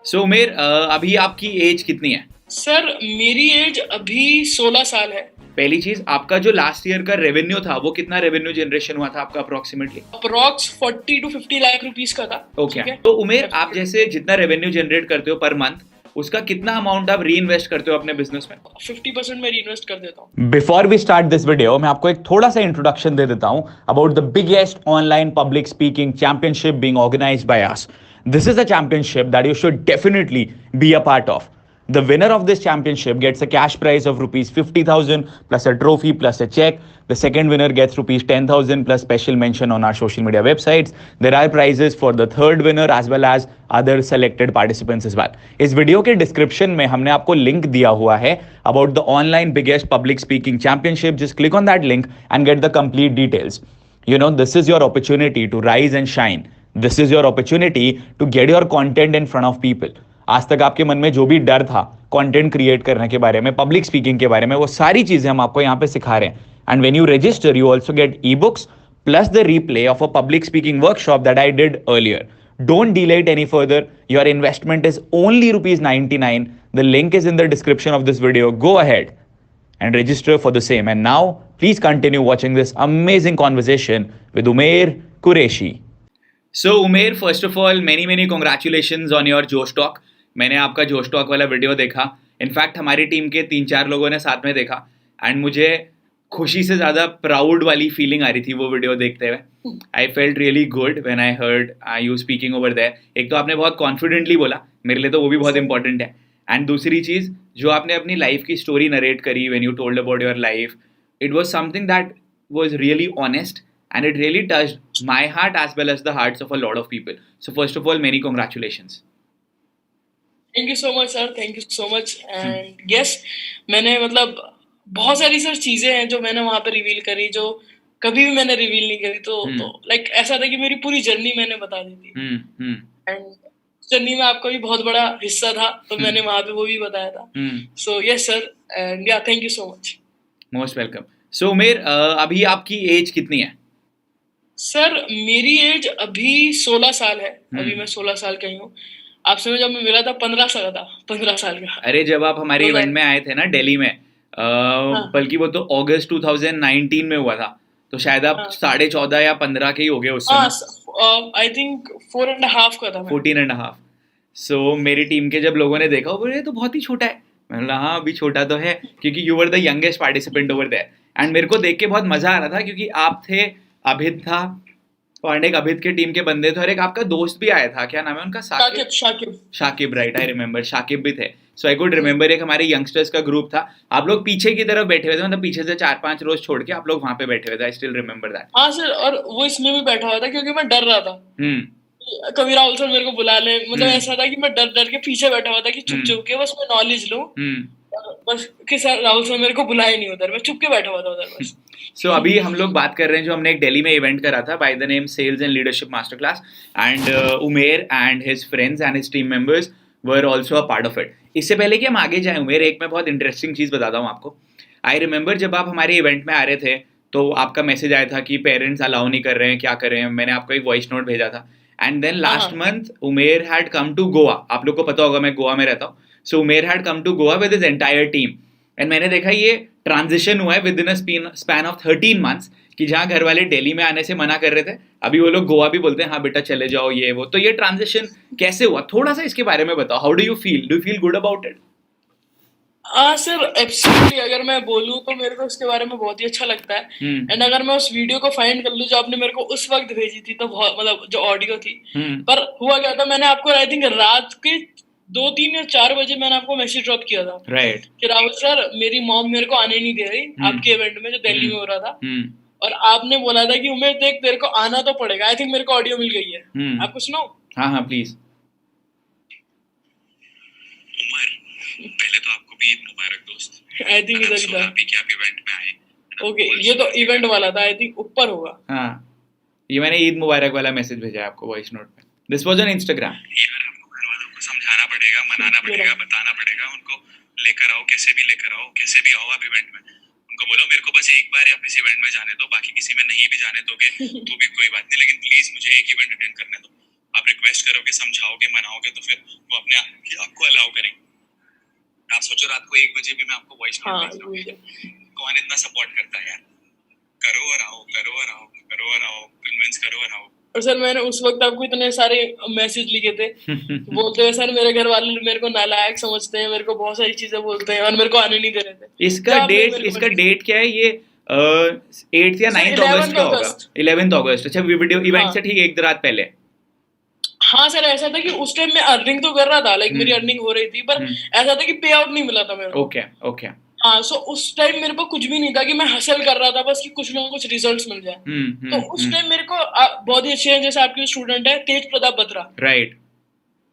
सो उमेर, अभी आपकी एज कितनी है? सर मेरी एज अभी 16 साल है। पहली चीज, आपका जो लास्ट ईयर का रेवेन्यू था वो कितना रेवेन्यू जनरेशन हुआ था आपका approximately? Approx 40 to 50 lakh rupees का था। ओके, ठीक है। तो उमेर, आप जैसे जितना रेवेन्यू जनरेट करते हो पर मंथ, उसका कितना अमाउंट आप री इन्वेस्ट करते हो अपने बिजनेस में? 50% मैं इन्वेस्ट कर देता हूँ। Before we start this video मैं आपको एक थोड़ा सा इंट्रोडक्शन दे देता हूं about the biggest online public speaking championship being organized by us. This is a championship that you should definitely be a part of. The winner of this championship gets a cash prize of rupees 50,000 plus a trophy plus a check. The second winner gets rupees 10,000 plus special mention on our social media websites. There are prizes for the third winner as well as other selected participants as well. इस video के description में हमने आपको link दिया हुआ है about the online biggest public speaking championship. Just click on that link and get the complete details. You know, this is your opportunity to rise and shine. This is your opportunity to get your content in front of people. आज तक आपके मन में जो भी डर था content create करने के बारे में, पब्लिक स्पीकिंग के बारे में, वो सारी चीजें हम आपको यहाँ पे सिखा रहे हैं. And when you register you also get e books plus the replay of a public speaking workshop that I did earlier. Don't delay it any further. Your investment is only rupees 99. The link is in the description of this video. Go ahead and register for the same. And now, please continue watching this amazing conversation with Umair Qureshi. So Umair, first of all many many congratulations on your Josh talk. मैंने आपका जोश talk वाला video देखा. In fact हमारी team के 3-4 लोगों ने साथ में देखा एंड मुझे खुशी से ज़्यादा प्राउड वाली फीलिंग आ रही थी वो वीडियो देखते हुए. I felt really good when I heard you speaking over there. एक तो आपने बहुत कॉन्फिडेंटली बोला, मेरे लिए तो वो भी बहुत इंपॉर्टेंट है. एंड दूसरी चीज़, जो आपने अपनी लाइफ की स्टोरी नरेट करी when you told about your life, it was something that was really honest and it really touched my heart as well as the hearts of a lot of people. So first of all, many congratulations. Thank you so much sir, thank you so much. And yes, मैंने मतलब बहुत सारी sir चीजें हैं जो मैंने वहां पे रिवील करी जो कभी भी मैंने रिवील नहीं करी. तो लाइक ऐसा था कि मेरी पूरी जर्नी मैंने बता दी थी. एंड जर्नी में आपका भी बहुत बड़ा हिस्सा था, तो मैंने वहां पे वो भी बताया था. So yes sir, and yeah thank you so much. Most welcome. So Umer, अभी आपकी एज कितनी है? सर मेरी एज अभी 16 साल है. अभी मैं 16 साल का ही हूँ. आपसे मैं जब मैं मिला था 15 साल था, 15 साल का. अरे जब आप हमारे इवेंट में आए थे ना दिल्ली में, बल्कि वो तो अगस्त 2019 में हुआ था, तो शायद आप 14.5 या 15 के ही हो गए उस समय. आई थिंक 4.5 का था मैं. 14.5. सो मेरी टीम के जब लोगों ने देखा, वो बोले तो बहुत ही छोटा है. मैंने बोला हाँ, अभी छोटा तो है, क्योंकि you were the youngest participant over there. And मेरे को देख के बहुत मजा आ रहा था, क्योंकि आप थे, अभिद था, और एक अभिद के टीम के बंदे थे, और एक आपका दोस्त भी आया था. क्या नाम है उनका? Shakib, right, I remember. Shakib भी थे. सो आई कुड रिमेम्बर. एक हमारे यंगस्टर्स का ग्रुप था. आप लोग पीछे की तरफ बैठे हुए थे, मतलब पीछे से 4-5 रोज छोड़ के आप लोग वहां पे बैठे हुए थे. I still remember that. हाँ सर, और वो इसमें भी बैठा हुआ था क्योंकि मैं डर रहा था. कभी राहुल सर मेरे को बुला ले, मतलब ऐसा था कि मैं डर डर के पीछे बैठा हुआ था कि चुप चुप के बस मैं नॉलेज लूं. बस कि सर राहुल सर मेरे को बुलाए नहीं उधर, मैं चुप के बैठा हुआ था उधर बस. सो अभी हम लोग बात कर रहे हैं जो हमने एक दिल्ली में इवेंट करा था by the name sales and leadership master class, and Umer and his friends and his team members were also a part of it. इससे पहले कि हम आगे जाएं उमेर, एक मैं बहुत इंटरेस्टिंग चीज़ बताता हूँ आपको. आई रिमेंबर जब आप हमारे इवेंट में आ रहे थे तो आपका मैसेज आया था कि पेरेंट्स अलाउ नहीं कर रहे हैं, क्या कर रहे हैं. मैंने आपको एक वॉइस नोट भेजा था. And then last month Umer had come to Goa. आप लोग को पता होगा मैं गोवा में रहता हूँ. So Umer had come to Goa with his entire team. And मैंने देखा ये ट्रांजिशन हुआ है within a span of 13 months, कि जहाँ घर वाले दिल्ली में आने से मना कर रहे थे, अभी वो लोग गोवा भी बोलते हैं हाँ बेटा चले जाओ, ये वो. तो ये ट्रांजिशन कैसे हुआ, थोड़ा सा इसके बारे में बताओ. How do you feel good about it? हाँ सर, एब्सोल्युटली. अगर मैं बोलूँ तो मेरे को इसके बारे में बहुत ही अच्छा लगता है. एंड अगर मैं उस वीडियो को फाइंड कर लूँ जो आपने मेरे को उस वक्त भेजी थी, तो बहुत मतलब जो ऑडियो थी, पर हुआ क्या था, मैंने आपको आई थिंक रात के 2-3 या 4 बजे मैंने आपको मैसेज ड्रॉप किया था. राइट. कि राहुल सर मेरी मॉम मेरे को आने नहीं दे रही आपके इवेंट में जो दिल्ली में हो रहा था. और आपने बोला था कि उमेर देख तेरे को आना तो पड़ेगा. आई थिंक मेरे को ऑडियो मिल गई है. आपको सुनाओ? हाँ प्लीज. उमर, पहले तो आपको भी ईद मुबारक दोस्त. आई थिंक इधर ही था. कि आप इवेंट में आए. ओके, ये तो इवेंट वाला था. आई थिंक ऊपर होगा. हाँ, ये मैंने ईद मुबारक वाला मैसेज भेजा है आपको वॉइस नोट में. This was on Instagram. यार आपको घर वालों को समझाना पड़ेगा, मनाना पड़ेगा, बताना पड़ेगा उनको. लेकर आओ, कैसे भी लेकर आओ, कैसे भी आओ आप इवेंट में. उनको बोलो मेरे को बस एक बार आप इस इवेंट में जाने दो, बाकी किसी में नहीं भी जाने दोगे तो भी कोई बात नहीं, लेकिन प्लीज मुझे एक इवेंट अटेंड करने दो. आप रिक्वेस्ट करोगे, समझाओगे, मनाओगे तो फिर वो अपने आप आपको अलाउ करेंगे। आप सोचो रात को 1 बजे भी मैं आपको वॉइस नोट हाँ भेज रहा वही हूँ, है। कौन इतना सपोर्ट करता है यार? करो और आओ, करो और आओ, करो और आओ, कन्विंस करो और आओ। और सर मैंने उस वक्त आपको इतने सारे मैसेज लिखे थे, बोलते हुए सर मेरे घर वाले मेरे को नालायक समझते हैं, मेरे को बहुत सारी चीजें बोलते हैं और मेरे को आने नहीं दे रहे थे। इसका जब आपने डेट मेरे को इसका message- डेट क्या है ये? 8th या सर, 9th अगस्त 11th का होगा। अगस्त। 11th अगस्त। अच्छा, वीडियो इवेंट हाँ। से ठीक एक रात पहले। हाँ सर, ऐसा था कि उस टाइम मैं अर्निंग तो कर रहा था, लाइक मेरी अर्निंग हो रही थी, पर ऐसा था कि पे आउट नहीं मिला था मेरे को। Okay okay. हाँ, सो उस टाइम मेरे को कुछ भी नहीं था कि मैं हसल कर रहा था बस कि कुछ ना कुछ रिजल्ट्स मिल जाए। तो उस टाइम मेरे को बहुत ही अच्छे हैं, जैसे आपके स्टूडेंट है तेज प्रताप बत्रा, राइट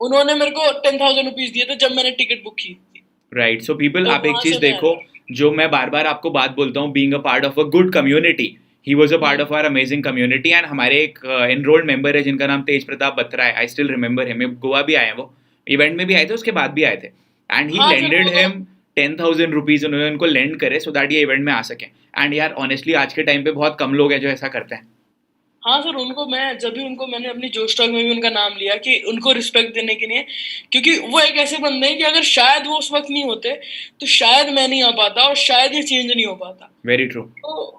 उन्होंने मेरे को 10,000 रुपीज दिए थे जब मैंने टिकट बुक की थी। राइट। सो पीपल, तो आप एक वहाँ चीज से मैं देखो, जो मैं बार बार आपको बात बोलता हूँ, being a part of a good community, he was a part of our amazing community. And हमारे एक एनरोल्ड मेंबर है जिनका नाम तेज प्रताप बत्रा है। I still remember him. Goa भी आए हैं वो, इवेंट में भी आए थे, उसके बाद भी आए थे। एंड ही हाँ सर, लेंडेड वो तो- हिम 10,000 रुपीज, उन्होंने उनको लेंड करे सो दैट ये इवेंट में आ सके। एंड यार ऑनेस्टली आज के टाइम पे बहुत कम लोग हैं जो ऐसा करते हैं। हाँ सर, उनको मैं जब भी उनको मैंने अपनी जोश टॉक में भी उनका नाम लिया कि उनको रिस्पेक्ट देने के लिए, क्योंकि वो एक ऐसे बंदे हैं कि अगर शायद वो उस वक्त नहीं होते तो शायद मैं नहीं आ पाता और शायद ये चेंज नहीं हो पाता। Very true. तो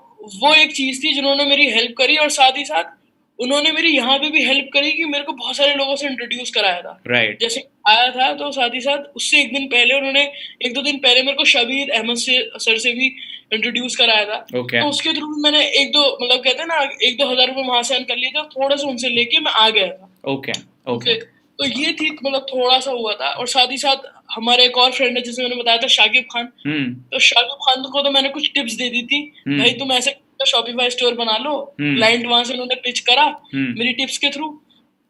वो एक चीज थी जिन्होंने मेरी हेल्प करी, और साथ ही साथ उन्होंने मेरी यहाँ पे भी हेल्प करी कि मेरे को बहुत सारे लोगों से इंट्रोड्यूस कराया था। राइट। जैसे आया था तो साथ ही साथ उससे एक दिन पहले उन्होंने, 1-2 दिन पहले मेरे को शबीर अहमद से सर से भी इंट्रोड्यूस कराया था। Okay. तो उसके थ्रू मैंने 1-2 मतलब कहते हैं ना 1-2 हजार रुपए वहां से अर्न कर लिए थे, और थोड़ा सा उनसे लेके मैं आ गया था। Okay okay. तो ये थी, मतलब थोड़ा सा हुआ था। और साथ ही साथ हमारे एक और फ्रेंड है जिसे मैंने बताया था, शाकिब खान। तो शाकिब खान को तो मैंने कुछ टिप्स दे दी थी, भाई तुम ऐसे शॉपिफाई स्टोर बना लो। क्लाइंट वहां से उन्होंने पिच करा मेरी टिप्स के थ्रू,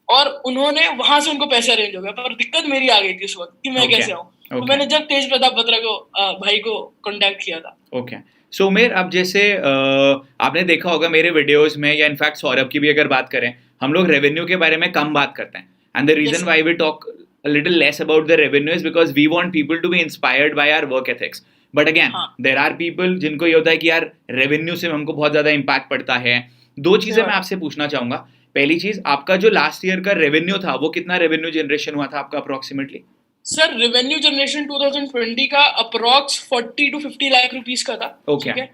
और उन्होंने वहां से उनको पैसे अरेंज हो गया। पर दिक्कत मेरी आ गई थी उस वक्त कि मैं Okay. कैसे आऊँ। तो Okay. मैंने जब तेज प्रताप बत्रा को भाई को कांटेक्ट किया था। ओके। सो उमेर, अब जैसे आपने देखा होगा मेरे वीडियोस में, या इनफैक्ट सौरभ की भी अगर बात करें, हम लोग रेवेन्यू के बारे में कम बात करते हैं। And the reason sir. Why we talk a little less about the revenue is because we want people to be inspired by our work ethics. But again, हाँ. there are people जिनको ये होता है कि यार रेवेन्यू से हमको बहुत ज्यादा इम्पैक्ट पड़ता है। दो चीजें हाँ. मैं आपसे पूछना चाहूंगा। पहली चीज, आपका जो लास्ट ईयर का रेवेन्यू था वो कितना रेवेन्यू जनरेशन हुआ था आपका अप्रोक्सीमेटली? सर रेवेन्यू जनरेशन 2020 का अप्रोक्स 40 to 50 लाख रुपीस का था। ओके। ठीक है।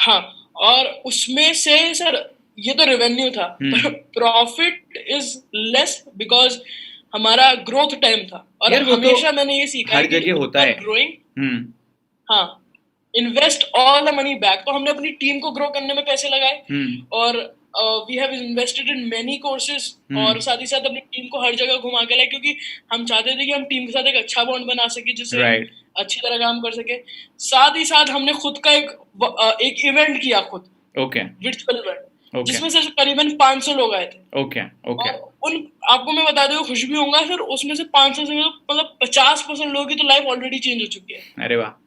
हाँ, और उसमें से सर ये तो रेवेन्यू था, पर प्रॉफिट इज लेस बिकॉज हमारा ग्रोथ टाइम था। और यार वो तो हमेशा मैंने ये सीखा हर है कि जगह होता है। ग्रोइंग, हाँ, invest all the money back. तो हमने अपनी टीम को ग्रो करने में पैसे लगाए, और we have invested in many courses, और साथ ही साथ अपनी टीम को हर जगह घुमा के लाए, क्योंकि हम चाहते थे कि हम टीम के साथ एक अच्छा बॉन्ड बना सके जिससे Right. अच्छी तरह काम कर सके। साथ ही साथ हमने खुद का एक इवेंट किया खुद, ओके वर्चुअल इवेंट, Okay. जिसमें सर करीबन 500 लोग आए थे। Okay okay. और उन आपको मैं बता दूं, खुश भी होऊंगा सर, उसमें से 500 से मतलब 50% लोगों की तो लाइफ ऑलरेडी चेंज हो चुकी है। अरे वाह।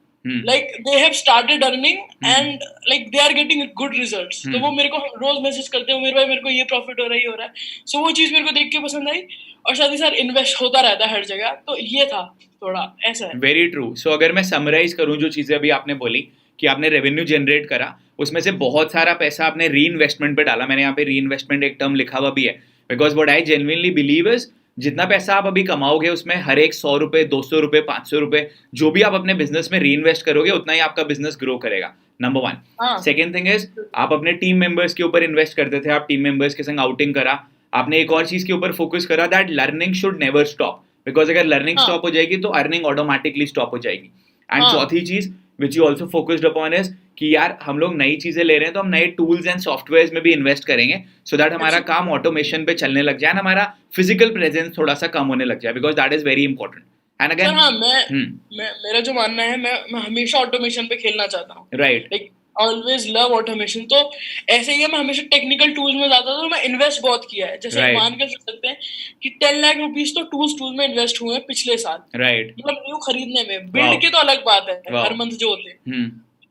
like they have started earning and like they are getting good results। तो वो मेरे को रोज मैसेज करते हैं, मेरे भाई मेरे को ये प्रॉफिट हो रहा है, ये हो रहा है। सो वो चीज मेरे को देख के पसंद आई, और साथ ही साथ इन्वेस्ट होता रहता है हर जगह। तो ये था थोड़ा ऐसा है। Very true. सो अगर मैं समराइज करूं जो चीजें अभी आपने बोली कि आपने रेवेन्यू जनरेट करा, उसमें से बहुत सारा पैसा आपने री इन्वेस्टमेंट पे डाला। मैंने यहाँ पे री इन्वेस्टमेंट एक टर्म लिखा हुआ भी है, because what I genuinely believe is जितना पैसा आप अभी कमाओगे उसमें हर एक 100 रुपए, 200 रुपए, 500 रुपए जो भी आप अपने बिजनेस में री इन्वेस्ट करोगे उतना ही आपका बिजनेस ग्रो करेगा। नंबर 1। हाँ। सेकेंड थिंग इज, आप अपने टीम मेंबर्स के ऊपर इन्वेस्ट करते थे, आप टीम मेंबर्स के संग आउटिंग करा, आपने एक और चीज के ऊपर फोकस करा, that learning should never stop, because अगर लर्निंग हाँ। स्टॉप हो जाएगी तो अर्निंग ऑटोमेटिकली स्टॉप हो जाएगी। एंड हाँ। चौथी चीज which you also focused upon is कि यार हम लोग नई चीजें ले रहे हैं तो हम नए टूल्स एंड सॉफ्टवेयर में भी इन्वेस्ट करेंगे, सो दैट हमारा काम ऑटोमेशन पे चलने लग जाए, हमारा फिजिकल प्रेजेंस थोड़ा सा कम होने लग जाए, because that is very important. And sir again हाँ, मैं मेरा जो मानना है, मैं हमेशा ऑटोमेशन पे खेलना चाहता हूँ। Right. Like always love automation. तो ऐसे ही है, मैं हमेशा टेक्निकल टूल्स में जाता था, तो मैं इन्वेस्ट बहुत किया है। जैसे Right. मान के चल सकते हैं कि 10 लाख रुपीस तो टूल्स में इन्वेस्ट हुए हैं पिछले साल। राइट। मतलब न्यू खरीदने में, Wow. बिल्ड के तो अलग बात है, Wow. हर मंथ जो होते हैं।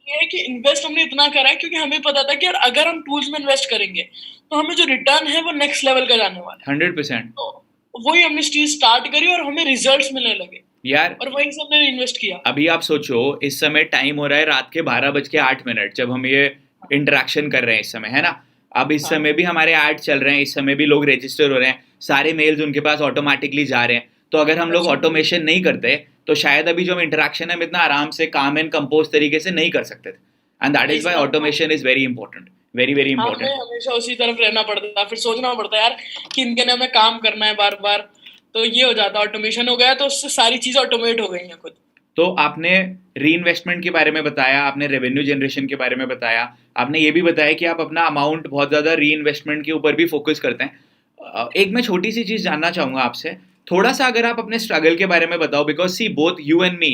ये है कि इन्वेस्ट हमने इतना करा है क्योंकि हमें पता था कि यार अगर हम टूल्स में इन्वेस्ट करेंगे तो हमें जो रिटर्न है वो नेक्स्ट लेवल का जाने वाला है। 100%। तो वही हमने चीज स्टार्ट करी और हमें रिजल्ट्स मिलने लगे, यार और वहीं से हमने इन्वेस्ट किया। अभी आप सोचो, इस समय टाइम हो रहा है रात के 12:08 जब हम ये इंटरेक्शन कर रहे हैं इस समय, है ना? अब इस समय भी हमारे ऐड चल रहे हैं, इस समय भी लोग रजिस्टर हो रहे हैं। सारे मेल्स उनके पास ऑटोमेटिकली जा रहे हैं. तो अगर हम लोग ऑटोमेशन नहीं करते तो शायद अभी जो हम इंटरेक्शन है हम इतना आराम से काम एंड कंपोज तरीके से नहीं कर सकते थे. And that is why automation is very important, very very हमें इंपॉर्टेंट. हमेशा उसी तरफ रहना पड़ता है, फिर सोचना पड़ता है यार कि इनके लिए हमें काम करना है बार बार, तो ये हो जाता है. ऑटोमेशन हो गया तो उससे सारी चीजें ऑटोमेट हो गई हैं खुद. तो आपने री इन्वेस्टमेंट के बारे में बताया, आपने रेवेन्यू जनरेशन के बारे में बताया, आपने ये भी बताया कि आप अपना अमाउंट बहुत ज़्यादा री इन्वेस्टमेंट के ऊपर भी फोकस करते हैं. एक मैं छोटी सी चीज़ जानना चाहूँगा आपसे, थोड़ा सा अगर आप अपने स्ट्रगल के बारे में बताओ. Because see both you and me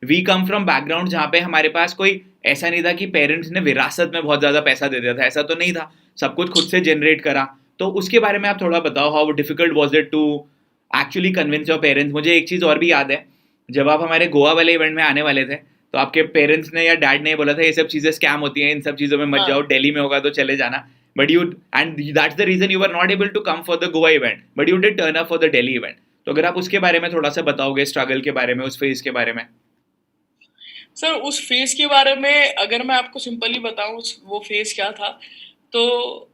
we come from background जहाँ पे हमारे पास कोई ऐसा नहीं था कि पेरेंट्स ने विरासत में बहुत ज़्यादा पैसा दे दिया था. ऐसा तो नहीं था, सब कुछ खुद से जनरेट करा. तो उसके बारे में आप थोड़ा बताओ, how difficult was it to actually convince your parents. मुझे एक चीज़ और भी याद है, जब आप हमारे गोवा वाले इवेंट में आने वाले थे तो आपके पेरेंट्स ने या डैड ने बोला था ये सब चीज़ें स्कैम होती हैं, इन सब चीज़ों में मत जाओ, दिल्ली में होगा तो चले जाना. But you and that's the reason you are not able to come for the Goa event, but you did turn up for the Delhi event. तो अगर आप उसके बारे में थोड़ा सा बताओगे, स्ट्रगल के बारे में, उस फेज के बारे में. सर उस फेज के बारे में अगर मैं आपको सिंपली बताऊं वो फेज क्या था, तो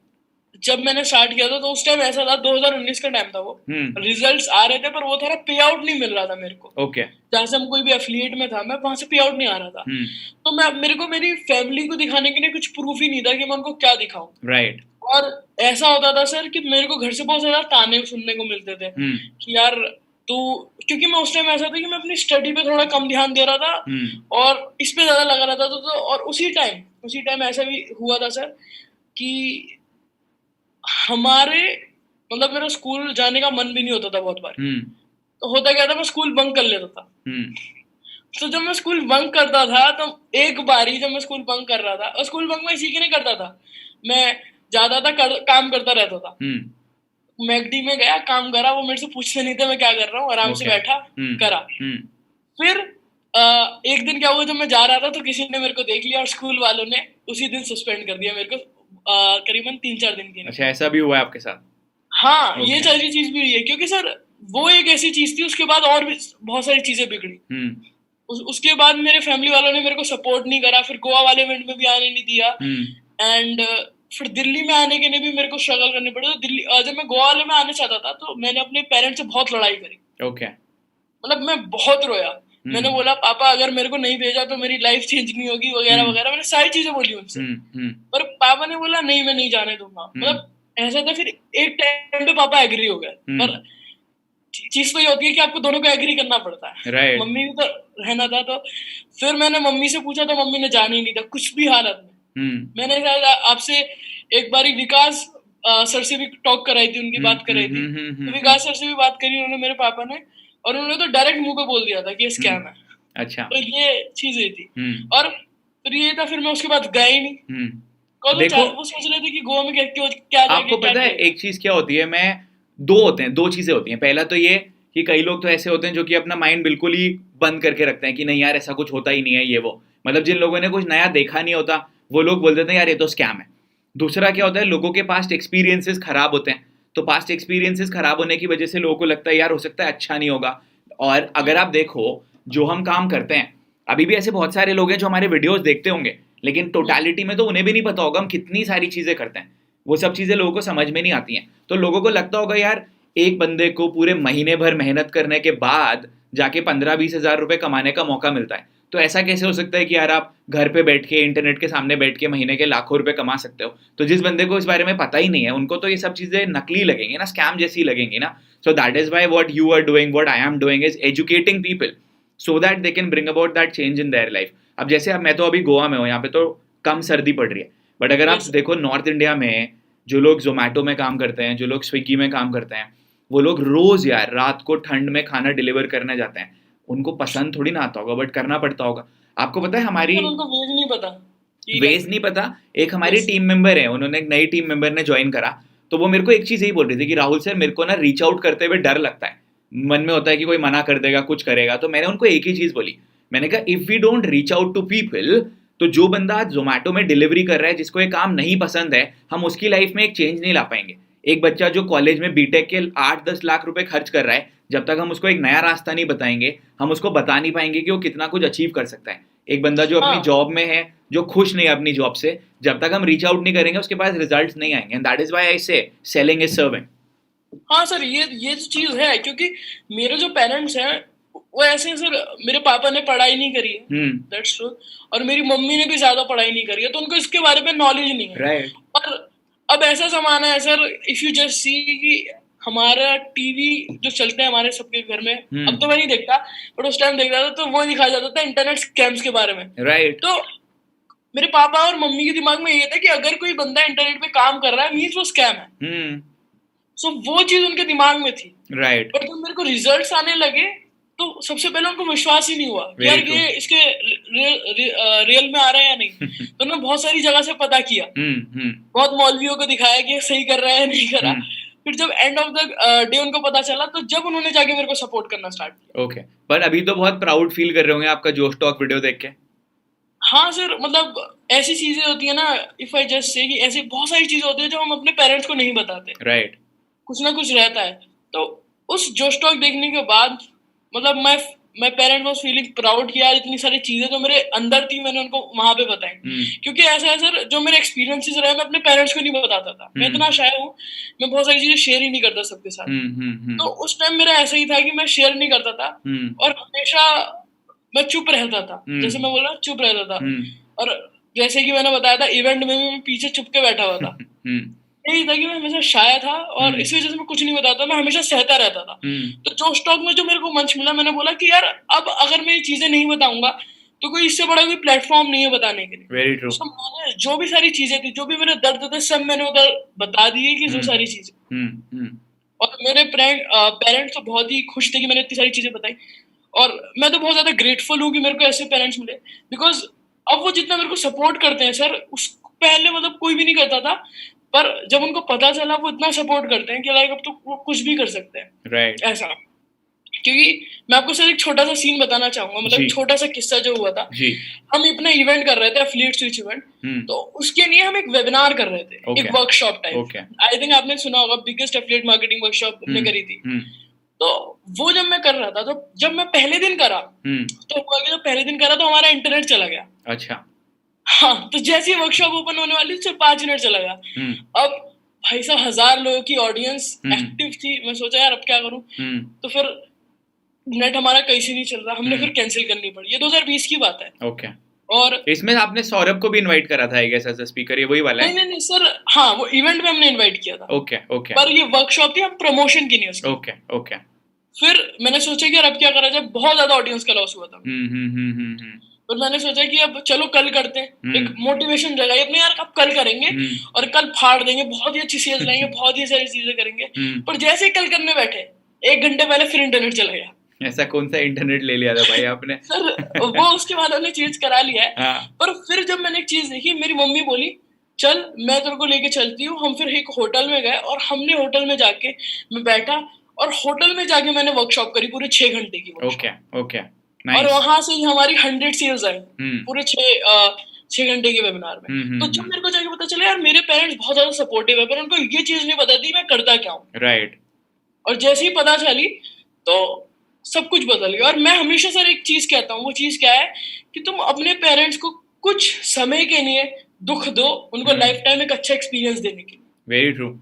जब मैंने स्टार्ट किया था तो उस टाइम ऐसा था, 2019 का टाइम था वो. रिजल्ट्स आ रहे थे पर वो था पे आउट नहीं मिल रहा था मेरे को. ओके. जहाँ से हम कोई भी एफिलिएट में था, मैं वहां से पे आउट नहीं आ रहा था. तो मैं मेरे को मेरी फैमिली को दिखाने के लिए कुछ प्रूफ ही नहीं था कि मैं उनको क्या दिखाऊं. राइट. और ऐसा होता था सर कि मेरे को घर से बहुत ज्यादा ताने सुनने को मिलते थे कि यार तू, क्योंकि मैं उस टाइम ऐसा था कि मैं अपनी स्टडी पे थोड़ा कम ध्यान दे रहा था और इस पे ज्यादा लगा रहा था. तो और उसी टाइम ऐसा भी हुआ था सर कि हमारे मतलब मेरा स्कूल जाने का मन भी नहीं होता था बहुत बार. तो होता क्या था, मैं स्कूल बंक कर लेता था. तो जब मैं स्कूल बंक करता था तो एक बारी जब मैं स्कूल बंक कर रहा था, और स्कूल बंक में इसी के नहीं करता था, मैं जाता था काम करता रहता था. मैकडी में गया, काम करा, वो मेरे से पूछते नहीं थे मैं क्या कर रहा हूँ, आराम से बैठा करा. फिर एक दिन क्या हुआ, जब मैं जा रहा था तो किसी ने मेरे को देख लिया और स्कूल वालों ने उसी दिन सस्पेंड कर दिया मेरे को करीबन 3-4 दिन के लिए. अच्छा, ऐसा भी हुआ है आपके साथ? हाँ, ये सारी चीज भी हुई है, क्योंकि सर वो एक ऐसी चीज थी, उसके बाद और भी बहुत सारी चीजें बिगड़ी. उसके बाद मेरे फैमिली वालों ने मेरे को सपोर्ट नहीं करा, फिर गोवा वाले इवेंट में भी आने नहीं दिया. एंड फिर दिल्ली में आने के लिए भी मेरे को स्ट्रगल करनी पड़ी. तो दिल्ली जब मैं गोवा वाले में आने चाहता था तो मैंने अपने पेरेंट्स से बहुत लड़ाई करी. ओके. मतलब मैं बहुत रोया. मैंने बोला पापा अगर मेरे को नहीं भेजा तो मेरी लाइफ चेंज नहीं होगी वगैरह वगैरह. मैंने सारी चीजें बोली उनसे. पर पापा ने बोला नहीं, मैं नहीं जाने दूंगा. मतलब ऐसा था. फिर एक टाइम पे पापा एग्री हो गए. पर चीज तो ये होती है कि आपको दोनों को एग्री करना पड़ता है. Right. मम्मी भी तो रहना था. तो फिर मैंने मम्मी से पूछा तो मम्मी ने जाने ही नहीं था कुछ भी हालत में. मैंने शायद आपसे एक बारी विकास सर से भी टॉक कराई थी, उनकी बात कराई थी. तो विकास सर से भी बात करी उन्होंने मेरे पापा ने, और उन्होंने तो डायरेक्ट मुंह पे बोल दिया था कि ये स्कैम है. अच्छा. तो ये चीज हुई थी. और फिर ये था, फिर मैं उसके बाद गया ही नहीं. देखो, वो सोच रहे थे कि गोवा में क्या आपको पता है एक चीज क्या होती है, दो चीजें होती हैं. पहला तो ये कि कई लोग तो ऐसे होते हैं जो कि अपना माइंड बिल्कुल ही बंद करके रखते हैं कि नहीं यार ऐसा कुछ होता ही नहीं है, ये वो. मतलब जिन लोगों ने कुछ नया देखा नहीं होता वो लोग बोल देते हैं यार ये तो स्कैम है. दूसरा क्या होता है, लोगों के पास्ट एक्सपीरियंसेस खराब होते हैं. तो पास्ट एक्सपीरियंसेस खराब होने की वजह से लोगों को लगता है यार हो सकता है अच्छा नहीं होगा. और अगर आप देखो जो हम काम करते हैं, अभी भी ऐसे बहुत सारे लोग हैं जो हमारे वीडियोस देखते होंगे, लेकिन टोटलिटी में तो उन्हें भी नहीं पता होगा हम कितनी सारी चीजें करते हैं. वो सब चीजें लोगों को समझ में नहीं आती हैं. तो लोगों को लगता होगा यार एक बंदे को पूरे महीने भर मेहनत करने के बाद जाके 15-20 हज़ार रुपए कमाने का मौका मिलता है. तो ऐसा कैसे हो सकता है कि यार आप घर पे बैठ के इंटरनेट के सामने बैठ के महीने के लाखों रुपए कमा सकते हो. तो जिस बंदे को इस बारे में पता ही नहीं है उनको तो ये सब चीजें नकली लगेंगी ना, स्कैम जैसी लगेंगी ना. So that is why what you are doing, what I am doing is educating people so that they can bring about that change in their life. अब जैसे मैं तो अभी गोवा में हूँ, यहाँ पे तो कम सर्दी पड़ रही है, बट अगर आप देखो नॉर्थ इंडिया में जो लोग जोमेटो में काम करते हैं, जो लोग स्विगी में काम करते हैं, वो लोग रोज यार रात को ठंड में खाना डिलीवर करने जाते हैं. उनको पसंद थोड़ी ना आता होगा बट करना पड़ता होगा. आपको पता है हमारी उनको वेज नहीं पता. एक हमारी टीम मेंबर है, उन्होंने एक नई टीम मेंबर ने ज्वाइन करा, तो वो मेरे को एक चीज यही बोल रही थी कि राहुल सर मेरे को ना रीच आउट करते हुए डर लगता है. मन में होता है कि कोई मना कर देगा, कुछ करेगा. तो मैंने उनको एक ही चीज बोली, मैंने कहा if we don't reach out to people, तो जो बंदा आज जोमेटो में डिलीवरी कर रहा है जिसको ये काम नहीं पसंद है, हम उसकी लाइफ में एक चेंज नहीं ला पाएंगे. एक बच्चा जो कॉलेज में बीटेक के 8-10 लाख रुपए खर्च कर रहा है, जब तक हम उसको एक नया रास्ता नहीं बताएंगे, हम उसको बता नहीं पाएंगे कि वो कितना कुछ अचीव कर सकता है. एक बंदा जो अपनी जॉब में है, जो खुश नहीं है अपनी जॉब से, जब तक हम रीच आउट नहीं करेंगे उसके पास रिजल्ट्स नहीं आएंगे. And that is why I से सेलिंग इज सर्विंग. हाँ सर, ये तो चीज है, क्योंकि मेरे जो पेरेंट्स हैं वो ऐसे हैं सर। मेरे पापा ने पढ़ाई नहीं करी है, दैट्स ट्रू, और मेरी मम्मी ने भी ज्यादा पढ़ाई नहीं करी है, तो उनको इसके बारे में नॉलेज नहीं है। राइट। और अब ऐसा जमाना है sir, if you just see कि हमारा टीवी जो चलते हैं हमारे सबके घर में, अब तो मैं नहीं देखता, बट उस टाइम देखता था, तो वो दिखाया जाता था इंटरनेट स्कैम्स के बारे में। राइट। तो मेरे पापा और मम्मी के दिमाग में ये था कि अगर कोई बंदा इंटरनेट पे काम कर रहा है मीन्स वो स्कैम है। सो वो चीज उनके दिमाग में थी। राइट। पर जब मेरे को रिजल्ट्स आने लगे तो सबसे पहले उनको विश्वास ही नहीं हुआ कि यार ये इसके रियल में आ रहा है या नहीं। तो उन्होंने बहुत सारी जगह से पता किया, बहुत मौलवियों को दिखाया कि ये सही कर रहा है नहीं कर रहा। फिर जब एंड ऑफ द डे उनको पता चला, तो जब उन्होंने जाके मेरे को सपोर्ट करना स्टार्ट किया। ओके, पर अभी तो बहुत प्राउड फील कर रहे होंगे आपका जोश टॉक वीडियो देख के। हाँ सर, मतलब ऐसी चीजें होती है ना, इफ आई जस्ट से कि ऐसी बहुत सारी चीजें होती है जो हम अपने पेरेंट्स को नहीं बताते। राइट। कुछ ना कुछ रहता है। तो उस जोश टॉक देखने के बाद मतलब my parent was feeling proud कि यार इतनी सारी चीजें जो मेरे अंदर थी मैंने उनको वहां पे बताई। क्योंकि ऐसा है सर, जो मेरे एक्सपीरियंसेस रहे मैं अपने पेरेंट्स को नहीं बताता था। मैं इतना शाय हूँ, मैं बहुत सारी चीजें शेयर ही नहीं करता सबके साथ। तो उस टाइम मेरा ऐसा ही था कि मैं शेयर नहीं करता था और हमेशा मैं चुप रहता था। जैसे मैं बोला चुप रहता था। और जैसे कि मैंने बताया था, इवेंट में भी मैं पीछे चुप के बैठा हुआ था। यही था कि मैं हमेशा शाय था और इस वजह से मैं कुछ नहीं बताता, मैं हमेशा सहता रहता था। तो जोश टॉक में जो मेरे को मंच मिला, मैंने बोला कि यार अब अगर मैं ये चीजें नहीं बताऊंगा तो कोई इससे बड़ा कोई प्लेटफॉर्म नहीं है बताने के लिए। Very true. तो मैंने जो भी सारी चीजें थी, जो भी मेरे दर्द थे, सब मैंने उधर बता दिए कि जो सारी चीजें। और मेरे पेरेंट्स तो बहुत ही खुश थे कि मैंने इतनी सारी चीजें बताई। और मैं तो बहुत ज्यादा ग्रेटफुल हूँ कि मेरे को ऐसे पेरेंट्स मिले, बिकॉज अब वो जितना मेरे को सपोर्ट करते हैं सर, उस पहले मतलब कोई भी नहीं करता था, पर जब उनको पता चला वो इतना सपोर्ट करते हैं कि लाइक अब तो वो कुछ भी कर सकते हैं। राइट। ऐसा, क्योंकि मैं आपको सर एक छोटा सा सीन बताना चाहूंगा, मतलब छोटा सा किस्सा जो हुआ था। हम अपना इवेंट कर रहे थे, एफिलिएट स्विच इवेंट। तो उसके लिए हम एक वेबिनार कर रहे थे, एक वर्कशॉप टाइप। आई थिंक आपने सुना होगा, बिगेस्ट एफिलिएट मार्केटिंग वर्कशॉप हमने करी थी। तो वो जब मैं कर रहा था, तो जब मैं पहले दिन करा तो हुआ कि जब पहले दिन करा तो हमारा इंटरनेट चला गया। अच्छा। हाँ, तो जैसे ही वर्कशॉप ओपन होने वाली सिर्फ 5 मिनट चला गया। अब भाई साहब 1000 लोगों की ऑडियंस एक्टिव थी। मैं सोचा यार अब क्या करूं। तो फिर नेट हमारा कैसे नहीं चल रहा, हमने फिर कैंसिल करनी पड़ी। ये 2020 की बात है। ओके। और इसमें आपने सौरभ को भी इनवाइट करा था I guess as a speaker, ये वही वाला है? नहीं सर, हाँ वो इवेंट में हमने इनवाइट किया था। Okay okay. पर ये वर्कशॉप थी, हम प्रमोशन की नहीं उसकी। Okay okay. फिर मैंने सोचा कि यार अब क्या करा जाए, बहुत ज्यादा ऑडियंस का लॉस हुआ था। तो मैंने सोचा कि अब चलो कल करते हैं, एक मोटिवेशन जगह अपने यार अब कल करेंगे और कल फाड़ देंगे, बहुत ही अच्छी सेल्स लाएंगे, बहुत ही सारी चीजें करेंगे। पर जैसे ही कल करने बैठे 1 घंटे पहले फिर इंटरनेट चला गया। ऐसा कौन सा इंटरनेट ले लिया था भाई आपने? सर वो उसके बाद हमने चेंज करा लिया है। हाँ। पर फिर जब मैंने एक चीज देखी, मेरी मम्मी बोली चल मैं तेरे को लेके चलती हूँ। हम फिर एक होटल में गए और हमने होटल में जाके मैं बैठा और होटल में जाके मैंने वर्कशॉप करी पूरे 6 घंटे की। Okay okay. और वहां से ही हमारी 100 सेल्स आई पूरे 6 घंटे के वेबिनार में। तो जब मेरे को जाके पता चला यार मेरे पेरेंट्स बहुत ज्यादा सपोर्टिव है, पर उनको ये चीज नहीं पता थी मैं करता क्या हूँ। राइट। और जैसे ही पता चली तो सब कुछ बदल गया। और मैं हमेशा सर एक चीज कहता हूँ, वो चीज क्या है कि तुम अपने पेरेंट्स को कुछ समय के लिए दुख दो, उनको लाइफ टाइम एक अच्छा एक्सपीरियंस देने के लिए। Very true.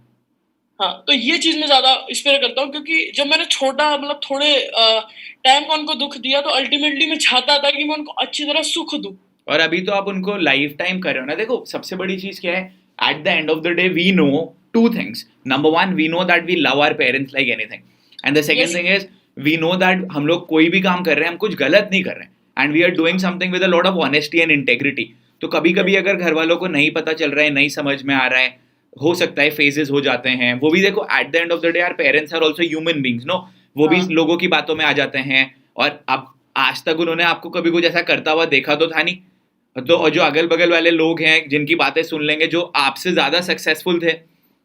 हाँ, तो ये चीज मैं ज्यादा इंस्पायर करता हूँ, क्योंकि जब मैंने छोटा मतलब थोड़े टाइम को उनको दुख दिया, तो अल्टीमेटली मैं चाहता था कि मैं उनको अच्छी तरह सुख दूं। और अभी तो आप उनको लाइफ टाइम कर रहे हो ना। देखो सबसे बड़ी चीज क्या है, at the end of the day we know 2 things. Number 1, we know that we love our parents like anything, and the second thing is we know that हम लोग कोई भी काम कर रहे हैं, हम कुछ गलत नहीं कर रहे हैं, and we are doing something with a lot of honesty and integrity. तो कभी कभी अगर घर वालों को नहीं पता चल रहा है, नहीं समझ में आ रहा है, हो सकता है फेजेस हो जाते हैं। वो भी देखो at the end of the day our parents are also human beings, no? वो भी लोगों की बातों में आ जाते हैं। और अब आज तक उन्होंने आपको कभी कुछ ऐसा करता हुआ देखा तो था नहीं। तो और जो अगल बगल वाले लोग हैं जिनकी बातें सुन लेंगे, जो आपसे ज्यादा सक्सेसफुल थे,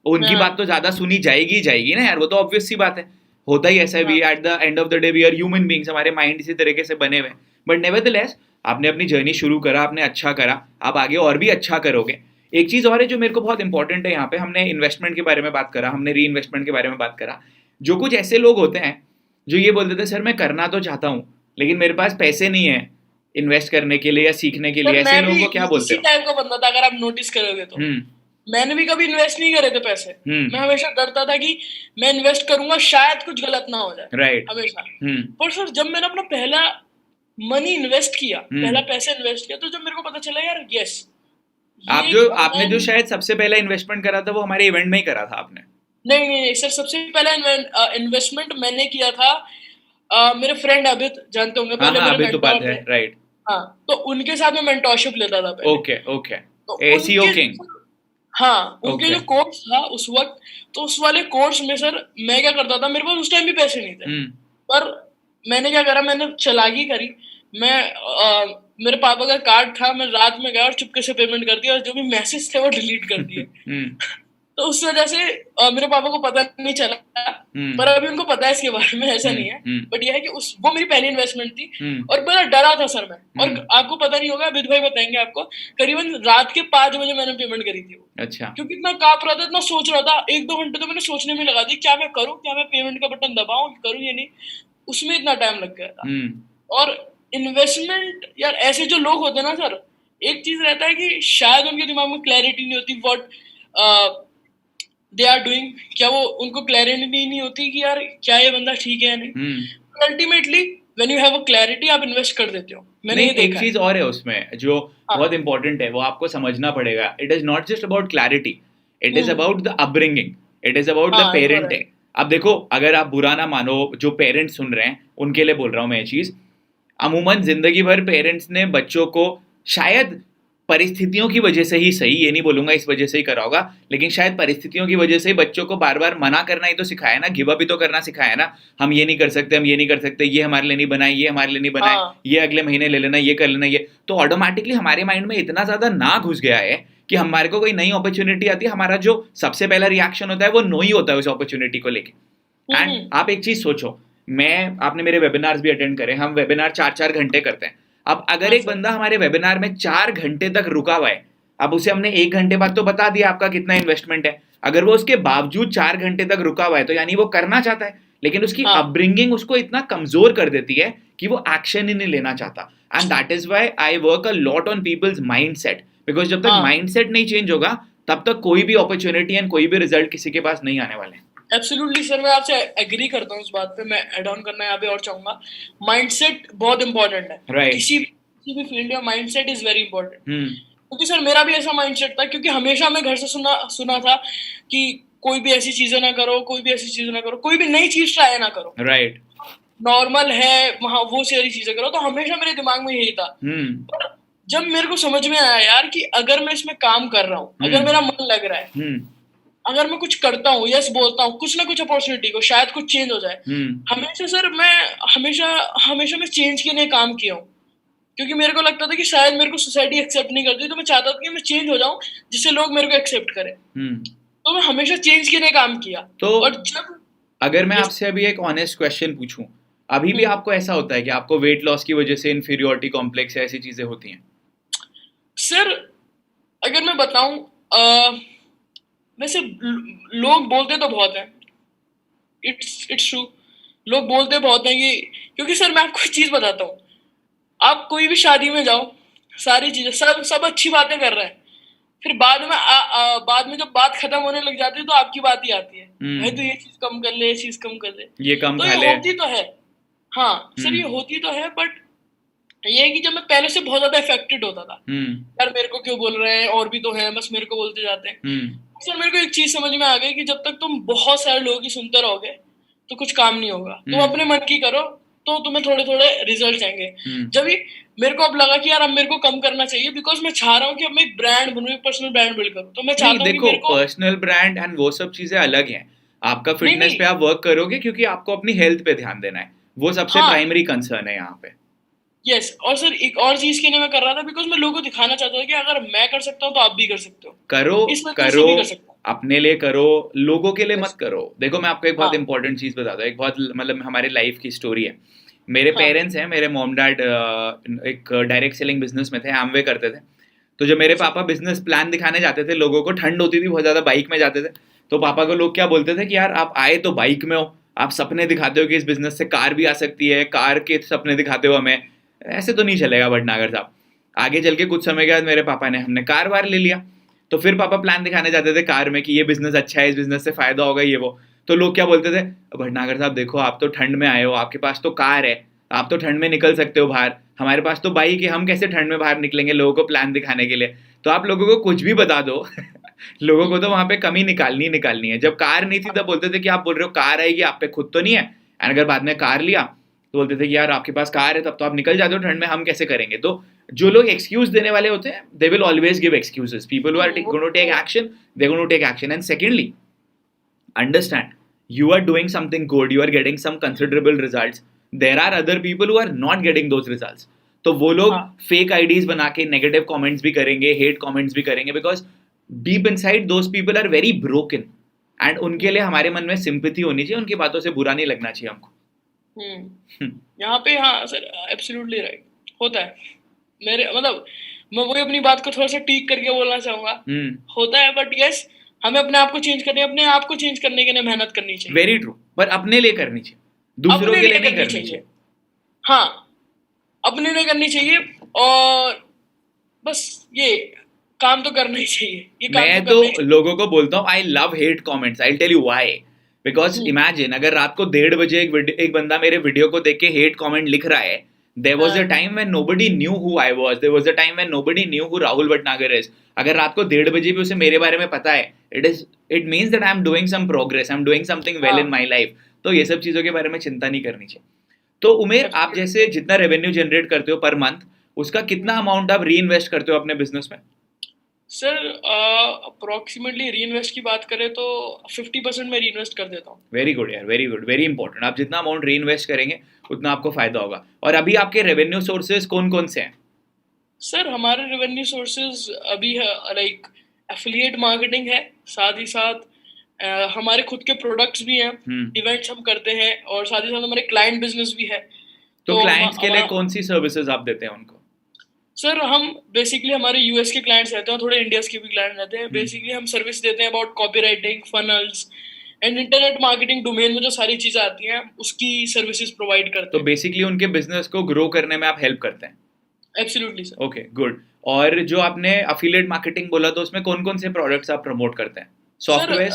उनकी बात तो ज्यादा सुनी जाएगी ना यार, वो तो ऑब्वियस सी बात है। होता ही ऐसा है, we at the end of the day we are human beings, हमारे माइंड इसी तरीके से बने हुए हैं। बट नेवरदलेस आपने अपनी जर्नी शुरू करा, आपने अच्छा करा, आप आगे और भी अच्छा करोगे। एक चीज और है जो मेरे को बहुत इंपॉर्टेंट है यहाँ पे, हमने इन्वेस्टमेंट के बारे में बात करा, हमने री इन्वेस्टमेंट के बारे में बात करा। जो कुछ ऐसे लोग होते हैं जो ये बोलते थे सर मैं करना तो चाहता हूँ लेकिन मेरे पास पैसे नहीं है इन्वेस्ट करने के लिए या सीखने के लिए, ऐसे लोगों को क्या बोलते हो? इसी टाइप का बंदा था, अगर आप नोटिस करोगे तो। मैंने भी कभी इन्वेस्ट नहीं करे थे पैसे। मैं हमेशा डरता था कि मैं इन्वेस्ट करूंगा शायद कुछ गलत ना हो जाए, राइट। हमेशा। पर सर जब मैंने अपना पहला मनी इन्वेस्ट किया, पहला पैसे इन्वेस्ट किया, तो जब मेरे को पता चला यार यस, आपने जो शायद सबसे पहला इन्वेस्टमेंट करा था वो हमारे इवेंट में ही करा था आपने। नहीं सर, सबसे पहला इन्वेस्टमेंट मैंने किया था मेरे फ्रेंड अभित, जानते होंगे, पहले मेरे अभी तो बात है, मेंटोर थे। राइट। हाँ, तो उनके साथ मैं मेंटरशिप लेता था पहले। ओके तो एसीओ उनके किंग। हाँ, उनके Okay. जो कोर्स था उस वक्त, तो उस वाले कोर्स में सर मैं क्या करता था, मेरे पास उस टाइम भी पैसे नहीं थे, पर मैंने क्या करा, मैंने चालाकी करी। मैं मेरे पापा का कार्ड था, मैं रात में गया और चुपके से पेमेंट कर दिया और जो भी मैसेज थे वो डिलीट कर दिए। तो उस वजह से मेरे पापा को पता नहीं चला, पर अभी उनको पता है इसके बारे में, ऐसा नहीं है। बट यह है कि वो मेरी पहली इन्वेस्टमेंट थी और बड़ा डरा था सर मैं। और आपको पता नहीं होगा, अभित भाई बताएंगे आपको, करीबन रात के 5 बजे मैंने पेमेंट करी थी वो। अच्छा। क्योंकि इतना कांप रहा था, इतना सोच रहा था, 1-2 घंटे तो मैंने सोचने में लगा दी, क्या मैं करूं, क्या मैं पेमेंट का बटन दबाऊं, करूं या नहीं, उसमें इतना टाइम लग गया था। और इन्वेस्टमेंट यार, ऐसे जो लोग होते हैं ना सर, एक चीज रहता है कि शायद उनके दिमाग में क्लैरिटी नहीं होती व्हाट दे आर डूइंग, क्या वो उनको क्लैरिटी नहीं होती कि यार क्या ये बंदा ठीक है या नहीं। Ultimately when you have a clarity, आप इन्वेस्ट कर देते हो। मैंने ये एक चीज और है उसमें जो बहुत इंपॉर्टेंट है, वो आपको समझना पड़ेगा। It is not just about clarity, it is about the upbringing, it is about the parenting. अब देखो, अगर आप बुरा ना मानो, जो पेरेंट्स सुन रहे हैं उनके लिए बोल रहा हूँ मैं ये चीज। अमूमन जिंदगी भर पेरेंट्स ने बच्चों को शायद परिस्थितियों की वजह से ही सही, ये नहीं बोलूंगा इस वजह से ही करा होगा, लेकिन शायद परिस्थितियों की वजह से ही बच्चों को बार बार मना करना ही तो सिखाया ना, गिव अप ही तो करना सिखाया ना। हम ये नहीं कर सकते, हम ये नहीं कर सकते, ये हमारे लिए नहीं बनाए, ये हमारे लिए नहीं बनाए, ये अगले महीने ले लेना, ये कर लेना, ये तो ऑटोमेटिकली हमारे माइंड में इतना ज्यादा ना घुस गया है कि हमारे को कोई नई अपॉर्चुनिटी आती है, हमारा जो सबसे पहला रिएक्शन होता है वो नो ही होता है उस अपॉर्चुनिटी को लेके। एंड आप एक चीज सोचो, आपने मेरे वेबिनार्स भी अटेंड करे, हम वेबिनार 4-4 घंटे करते हैं। अब अगर एक बंदा हमारे वेबिनार में 4 घंटे तक रुका हुआ है, अब उसे हमने 1 घंटे बाद तो बता दिया आपका कितना इन्वेस्टमेंट है, अगर वो उसके बावजूद 4 घंटे तक रुका हुआ है तो यानी वो करना चाहता है, लेकिन उसकी अपब्रिंगिंग उसको इतना कमजोर कर देती है कि वो एक्शन ही नहीं लेना चाहता। And that is why I work a lot on people's mindset, because जब तक माइंडसेट नहीं चेंज होगा तब तक कोई भी अपॉर्चुनिटी एंड कोई भी रिजल्ट किसी के पास नहीं आने वाले हैं। एब्सोल्युटली सर, मैं आपसे एग्री करता हूँ इस बात पे। मैं ऐड ऑन करना यहाँ पे और चाहूंगा, माइंडसेट बहुत इंपॉर्टेंट है। Right. किसी भी फील्ड में माइंडसेट इज वेरी इंपॉर्टेंट। क्योंकि सर मेरा भी ऐसा माइंडसेट था, क्योंकि हमेशा मैं घर से सुना था कि कोई भी ऐसी चीजें ना करो, कोई भी ऐसी चीजें ना करो, कोई भी नई चीज ट्राई ना करो, राइट, नॉर्मल है वहां वो सारी चीजें करो। तो हमेशा मेरे दिमाग में यही था। पर जब मेरे को समझ में आया यार कि अगर मैं इसमें काम कर रहा हूँ, अगर मेरा मन लग रहा है, अगर मैं कुछ करता हूँ, यस बोलता हूँ, कुछ ना कुछ अपॉर्चुनिटी को शायद कुछ चेंज हो जाए। हमेशा सर मैं हमेशा मैं चेंज के लिए काम किया हूँ, क्योंकि मेरे को लगता था कि शायद मेरे को सोसाइटी एक्सेप्ट नहीं करती, तो मैं चाहता था कि मैं चेंज हो जाऊं जिससे लोग मेरे को एक्सेप्ट करें। तो मैं हमेशा चेंज के लिए काम किया। तो और जब अगर मैं आपसे अभी एक ऑनेस्ट क्वेश्चन पूछूं, अभी भी आपको ऐसा होता है कि आपको वेट लॉस की वजह से इन्फीरियोरिटी कॉम्प्लेक्स ऐसी चीजें होती हैं? सर अगर मैं बताऊं, वैसे लोग बोलते तो बहुत हैं, इट्स ट्रू, लोग बोलते बहुत हैं कि, क्योंकि सर मैं आपको एक चीज बताता हूँ, आप कोई भी शादी में जाओ, सारी चीजें सब अच्छी बातें कर रहे हैं, फिर बाद में जब बात खत्म होने लग जाती है तो आपकी बात ही आती है, भाई तो ये चीज कम कर ले, ये चीज कम कर ले, ये कम तो खा ले। ये होती तो है, हाँ सर ये होती तो है। बट ये है कि जब मैं पहले से बहुत ज्यादा इफेक्टेड होता था, यार मेरे को क्यों बोल रहे हैं, और भी तो है, बस मेरे को बोलते जाते हैं। सर मेरे को एक चीज समझ में आ गई कि जब तक तुम बहुत सारे लोगों की सुनते रहोगे तो कुछ काम नहीं होगा। तुम अपने मन की करो तो तुम्हें थोड़े थोड़े रिजल्ट आएंगे। जब भी मेरे को अब लगा कि यार अब मेरे को कम करना चाहिए, बिकॉज मैं चाह रहा हूँ कि अब मैं एक ब्रांड बनूं, एक पर्सनल ब्रांड बिल्ड करूं, तो मैं चाहता हूँ कि मेरे को पर्सनल ब्रांड एंड वो सब चीजें अलग हैं। आपका फिटनेस पे आप वर्क करोगे क्योंकि आपको अपनी हेल्थ पे ध्यान देना है, वो सबसे प्राइमरी कंसर्न है यहाँ पे। यस, और सर एक और चीज के लिए मैं कर रहा था, बिकॉज मैं लोगों को दिखाना चाहता था कि अगर मैं कर सकता हूँ तो आप भी कर सकते हो। करो अपने लिए करो, लोगों के लिए मत करो। देखो मैं आपको एक बहुत इंपॉर्टेंट चीज बताता हूँ, एक बहुत मतलब हमारे लाइफ की स्टोरी है। मेरे पेरेंट्स हैं, मेरे मॉम डैड एक डायरेक्ट सेलिंग बिजनेस में थे, एमवे करते थे। तो जब मेरे पापा बिजनेस प्लान दिखाने जाते थे लोगों को, ठंड होती थी बहुत ज्यादा, बाइक में जाते थे, तो पापा को लोग क्या बोलते थे कि यार आप आए तो बाइक में हो, आप सपने दिखाते हो कि इस बिजनेस से कार भी आ सकती है, कार के सपने दिखाते हो हमें, ऐसे तो नहीं चलेगा भटनागर साहब। आगे चल के कुछ समय के बाद मेरे पापा ने हमने कार वार ले लिया। तो फिर पापा प्लान दिखाने जाते थे कार में कि ये बिजनेस अच्छा है, इस बिजनेस से फायदा होगा, ये वो। तो लोग क्या बोलते थे, भटनागर साहब देखो आप तो ठंड में आए हो, आपके पास तो कार है, आप तो ठंड में निकल सकते हो बाहर, हमारे पास तो बाइक है, हम कैसे ठंड में बाहर निकलेंगे लोगों को प्लान दिखाने के लिए। तो आप लोगों को कुछ भी बता दो लोगों को तो वहां पे कमी निकालनी है। जब कार नहीं थी तब बोलते थे कि आप बोल रहे हो कार आएगी, आप पे खुद तो नहीं है। एंड अगर बाद में कार लिया तो बोलते थे कि यार आपके पास कार है तब तो आप निकल जाते हो ठंड में, हम कैसे करेंगे। तो जो लोग एक्सक्यूज देने वाले होते हैं, they will always give excuses. People who are going to take action, they going to take action. And secondly, understand, you are doing something good, you are getting some considerable results, there are other people who are not getting those results. तो वो लोग हाँ. Fake IDs बना के negative comments भी करेंगे, hate comments भी करेंगे, because deep inside those people are very broken. And उनके लिए हमारे मन में सिंपैथी होनी चाहिए, उनकी बातों से बुरा नहीं लगना चाहिए हमको। यहाँ पे हाँ सर, एब्सोल्युटली राइट होता है। मेरे मतलब मैं वही अपनी बात को थोड़ा सा टीक करके बोलना चाहूंगा, होता है, बट यस हमें अपने आप को चेंज करने, अपने आप को चेंज करने के लिए मेहनत करनी चाहिए। वेरी ट्रू, पर अपने लिए करनी चाहिए, दूसरों अपने के लिए लिए नहीं करनी चाहिए। हाँ, अपने लिए करनी चाहिए, और बस ये काम तो करना ही चाहिए। ये काम मैं तो तो करना ही चाहिए। लोगों को बोलता हूँ, I love hate comments, I tell you why. Because imagine अगर रात को 1:30 बजे एक बंदा मेरे वीडियो को देख के हेट कमेंट लिख रहा है, there was a time when nobody knew who I was, there was a time when nobody knew who Rahul Bhatnagar is. अगर रात को 1:30 बजे भी उसे मेरे बारे में पता है, it means that I am doing some progress, I am doing something well in my life. तो ये सब चीजों के बारे में चिंता नहीं करनी चाहिए। तो उमेर, आप जैसे जितना रेवेन्यू जनरेट करते हो पर मंथ, उसका कितना अमाउंट आप री इन्वेस्ट करते हो अपने बिजनेस में? सर अप्रोक्सीमेटली री इन्वेस्ट की बात करें तो 50% में री इन्वेस्ट कर देता हूँ। वेरी गुड यार, वेरी गुड, वेरी इंपॉर्टेंट। आप जितना अमाउंट री इन्वेस्ट करेंगे उतना आपको फायदा होगा। और अभी आपके रेवेन्यू सोर्सेज कौन कौन से हैं? सर हमारे रेवेन्यू सोर्सेज अभी लाइक एफिलिएट मार्केटिंग है, साथ ही साथ हमारे खुद के प्रोडक्ट्स भी हैं, इवेंट्स हम करते हैं, और साथ ही साथ हमारे क्लाइंट बिजनेस भी है। तो क्लाइंट्स के लिए कौन सी सर्विसेज आप देते हैं उनको? सर हम बेसिकली हमारे यूएस के क्लाइंट्स रहते हैं, थोड़े इंडिया के भी क्लाइंट रहते हैं। बेसिकली हम सर्विस देते हैं about copywriting, funnels and internet marketing domain में जो सारी चीजें आती हैं उसकी सर्विसेज प्रोवाइड करते तो हैं। बेसिकली उनके बिजनेस को ग्रो करने में आप हेल्प करते हैं? Absolutely sir. Okay, good. और जो आपने अफिलिएट मार्केटिंग बोला, तो उसमें कौन कौन से प्रोडक्ट्स आप प्रमोट करते हैं? Software?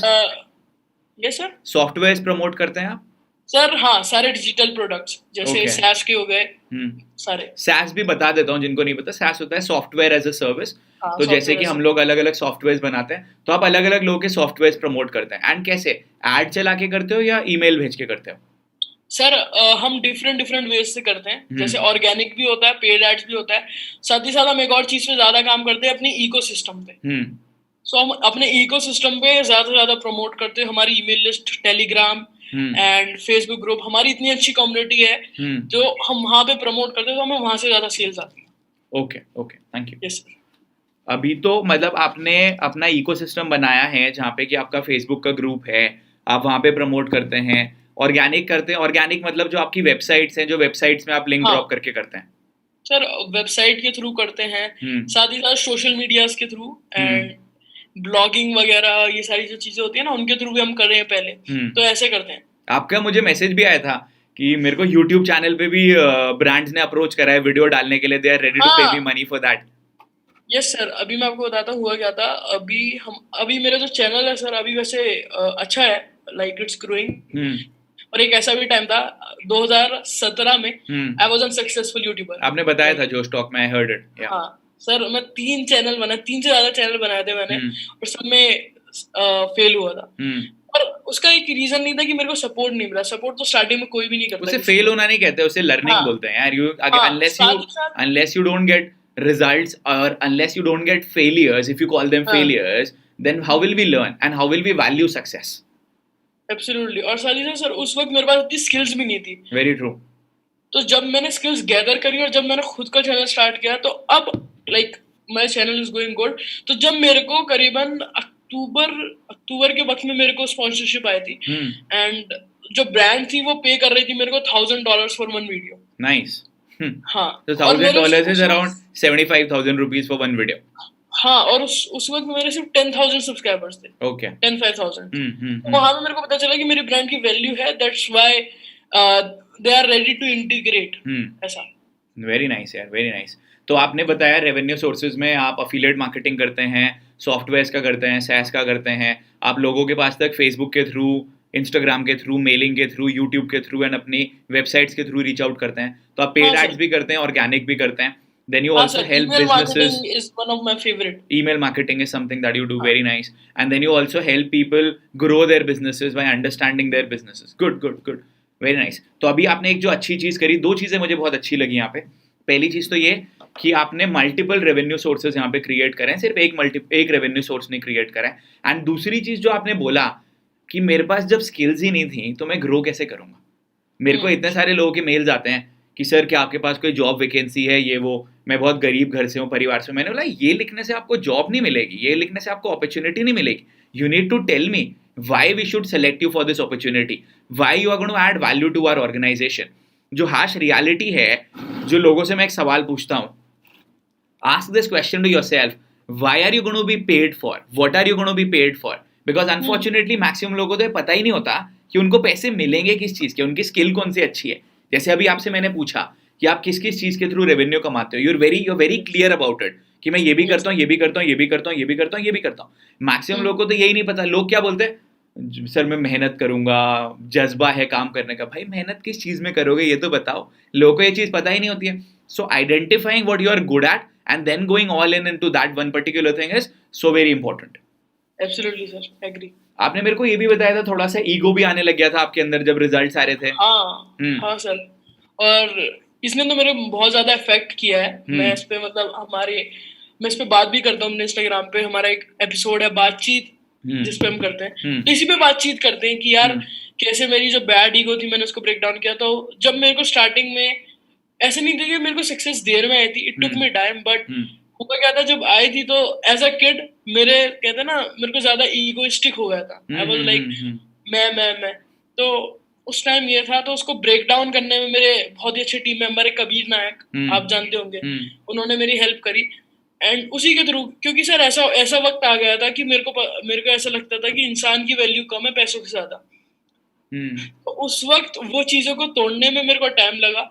Yes sir. Software promote करते हैं आप? सर हाँ, सारे डिजिटल प्रोडक्ट्स जैसे Okay. SaaS के हो गए सारे। SaaS भी बता देता हूँ जिनको नहीं पता, SaaS होता है सॉफ्टवेयर एज अ सर्विस। हाँ, तो जैसे software कि as हम a- लोग अलग अलग सॉफ्टवेयर बनाते हैं, तो आप अलग अलग लोगों के सॉफ्टवेयर प्रमोट करते हैं। एंड कैसे, एड चला के करते हो या ईमेल भेज के करते हो? सर हम डिफरेंट वेज से करते हैं। जैसे ऑर्गेनिक भी होता है, पेड एड्स भी होता है, साथ ही साथ हम एक और चीज पे ज्यादा काम करते हैं, अपनी इकोसिस्टम पे। सो हम अपने इकोसिस्टम पे ज्यादा से ज्यादा प्रमोट करते हैं। हमारी email list, Telegram and Facebook group, हमारी इतनी अच्छी कम्युनिटी है जो हम वहाँ पे प्रमोट करते हैं, तो हमें वहाँ से ज्यादा सेल्स आती है। Okay okay, thank you. Yes sir. अभी तो मतलब आपने अपना इकोसिस्टम बनाया है जहाँ पे कि आपका फेसबुक का ग्रुप है, आप वहाँ पे प्रमोट करते हैं। ऑर्गेनिक करते हैं, ऑर्गेनिक मतलब जो आपकी वेबसाइट्स हैं, जो वेबसाइट्स में आप लिंक हाँ। ड्रॉप करके करते हैं? सर वेबसाइट के थ्रू करते हैं, साथ ही साथ सोशल मीडियाज के थ्रू एंड ब्लॉगिंग वगैरह, ये सारी जो चीजें होती है ना, उनके थ्रू भी हम कर रहे हैं पहले। तो ऐसे करते हैं। आपका मुझे मैसेज भी आया था कि मेरे को YouTube चैनल पे भी ब्रांड्स ने अप्रोच करा है वीडियो डालने के लिए, दे आर रेडी टू पे me money for that. Yes sir, अभी मैं आपको बताता हूँ हुआ क्या था। अभी मेरा जो चैनल है सर, अभी वैसे अच्छा है, लाइक इट्स ग्रोइंग। और एक ऐसा भी टाइम था 2017 में, I was unsuccessful youtuber. आपने बताया था जो स्टॉक में, आई हर्ड इट। हाँ सर, मैं 3 से ज्यादा चैनल बनाए थे मैंने, और सब में फेल हुआ था। और उसका एक रीजन नहीं था कि मेरे को सपोर्ट नहीं मिला। सपोर्ट तो स्टार्टिंग में कोई भी नहीं करता। उसे फेल होना नहीं कहते, उसे लर्निंग बोलते हैं यार। You unless you don't get results or unless you don't get failures, if you call them failures, then how will we learn and how will we value success? Absolutely. और साथ ही साथ सर उस वक्त मेरे पास इतनी स्किल्स भी नहीं थी। Very true. तो जब मैंने स्किल्स गैदर करी और जब मैंने खुद का चैनल स्टार्ट किया, तो अब like my channel is going good. तो जब मेरे को करीबन अक्टूबर के वक्त में मेरे को स्पॉन्सरशिप आई थी, एंड जो ब्रांड थी वो पे कर रही थी मेरे को $1,000 फॉर वन वीडियो। नाइस। हाँ, तो $1,000 is around 75,000 rupees for one video. हाँ, और उस वक्त मेरे सिर्फ 10,000 सब्सक्राइबर्स थे। ओके। 10,000। वहां पे मेरे को पता चला कि मेरी ब्रांड की वैल्यू है, that's why they are ready to integrate. ऐसा। वेरी नाइस यार, वेरी नाइस। तो आपने बताया रेवेन्यू सोर्सेज में आप अफिलिएट मार्केटिंग करते हैं, सॉफ्टवेयर्स का करते हैं, SaaS का करते हैं, आप लोगों के पास तक फेसबुक के थ्रू, इंस्टाग्राम के थ्रू, मेलिंग के थ्रू, यूट्यूब के थ्रू एंड अपनी वेबसाइट्स के थ्रू रीच आउट करते हैं, तो आप पेड हाँ, एड्स सर। भी करते हैं, ऑर्गेनिक भी करते हैं. Then you हाँ also sir, help email businesses. marketing is one of my favorite. Email marketing is something that you do हाँ. very nice. And then you also help people grow their businesses by understanding their businesses. Good, good, good. Very nice. तो अभी आपने एक जो अच्छी चीज़ करी, दो चीज़ें मुझे बहुत अच्छी लगी यहाँ पे. पहली चीज़ तो ये कि आपने मल्टीपल रेवेन्यू सोर्सेज यहाँ पे क्रिएट करें, सिर्फ एक रेवेन्यू सोर्स नहीं क्रिएट करें. एंड दूसरी चीज़ जो आपने बोला कि मेरे पास जब स्किल्स ही नहीं थी तो मैं ग्रो कैसे करूँगा. मेरे को इतने सारे लोगों के मेल्स आते हैं कि सर क्या आपके पास कोई जॉब वैकेंसी है, ये वो, मैं बहुत गरीब घर से हूँ, परिवार से. मैंने बोला ये लिखने से आपको जॉब नहीं मिलेगी, ये लिखने से आपको अपॉर्चुनिटी नहीं मिलेगी. You need to tell me why we should select you for this opportunity, why you are going to add value to our organization. जो हार्श रियलिटी है, जो लोगों से मैं एक सवाल पूछता हूँ, ask this question to yourself, why are you going to be paid for, what are you going to be paid for? Because unfortunately maximum लोगों को तो ये पता ही नहीं होता कि उनको पैसे मिलेंगे किस चीज़ के, उनकी स्किल कौन सी अच्छी है. जैसे अभी आपसे मैंने पूछा कि आप किस किस चीज़ के थ्रू रेवेन्यू कमाते हो, you're very clear about it कि मैं ये भी करता हूँ, ये भी करता हूँ, ये भी करता हूँ, ये भी करता हूँ, ये भी करता हूँ. मैक्सिमम लोगों को तो यही नहीं पता. लोग क्या बोलते हैं, सर मैं मेहनत करूंगा, जज्बा है काम करने का. भाई मेहनत किस चीज़ में करोगे ये तो बताओ. लोगों को ये चीज़ पता ही नहीं होती है. So identifying what you are good at and then going all in into that one particular thing is so very important. Absolutely sir, agree. आपने मेरे को ये भी बताया था थोड़ा सा ईगो भी आने लग गया था आपके अंदर जब रिजल्ट्स आ रहे थे. हाँ सर, और इसने तो मेरे बहुत ज्यादा इफेक्ट किया है. मैं इस पे मतलब मैं इस पे बात भी करता हूँ अपने इंस्टाग्राम पे. हमारा एक एपिसोड है बातचीत जिसपे हम करते हैं, इसी पे बातचीत करते हैं कि यार कैसे मेरी जो बैड ईगो थी मैंने उसको ब्रेक डाउन किया. तो जब मेरे को स्टार्टिंग में ऐसे नहीं था कि मेरे को सक्सेस देर में आई थी, it took me time, but हुआ क्या था जब आई थी तो एज अ किड मेरे कहते ना मेरे को ज्यादा ईगोइस्टिक हो गया था. आई वाज लाइक मैं तो उस टाइम ये था. तो उसको ब्रेक डाउन करने में मेरे बहुत ही अच्छे टीम मेंबर है कबीर नायक, आप जानते होंगे, उन्होंने मेरी हेल्प करी. एंड उसी के थ्रू, क्योंकि सर ऐसा वक्त आ गया था कि मेरे को ऐसा लगता था कि इंसान की वैल्यू कम है पैसों से ज्यादा. तो उस वक्त वो चीजों को तोड़ने में मेरे को टाइम लगा.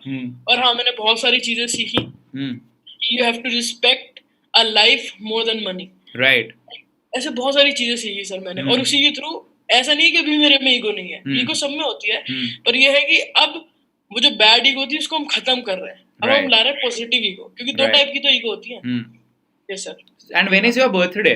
और हाँ, मैंने बहुत सारी चीजें सीखी. You have to respect a life more than money. Right. ऐसे बहुत सारी चीजें सीखी सर मैंने. और उसी के थ्रू ऐसा नहीं कि अभी मेरे में ईगो नहीं है, ईगो सब में होती है, पर ये है कि अब वो जो बैड ईगो थी उसको हम खत्म कर रहे हैं. अब हम ला रहे हैं पॉजिटिव ईगो, क्योंकि दो टाइप की तो ईगो होती है. Yes sir. And when is your birthday?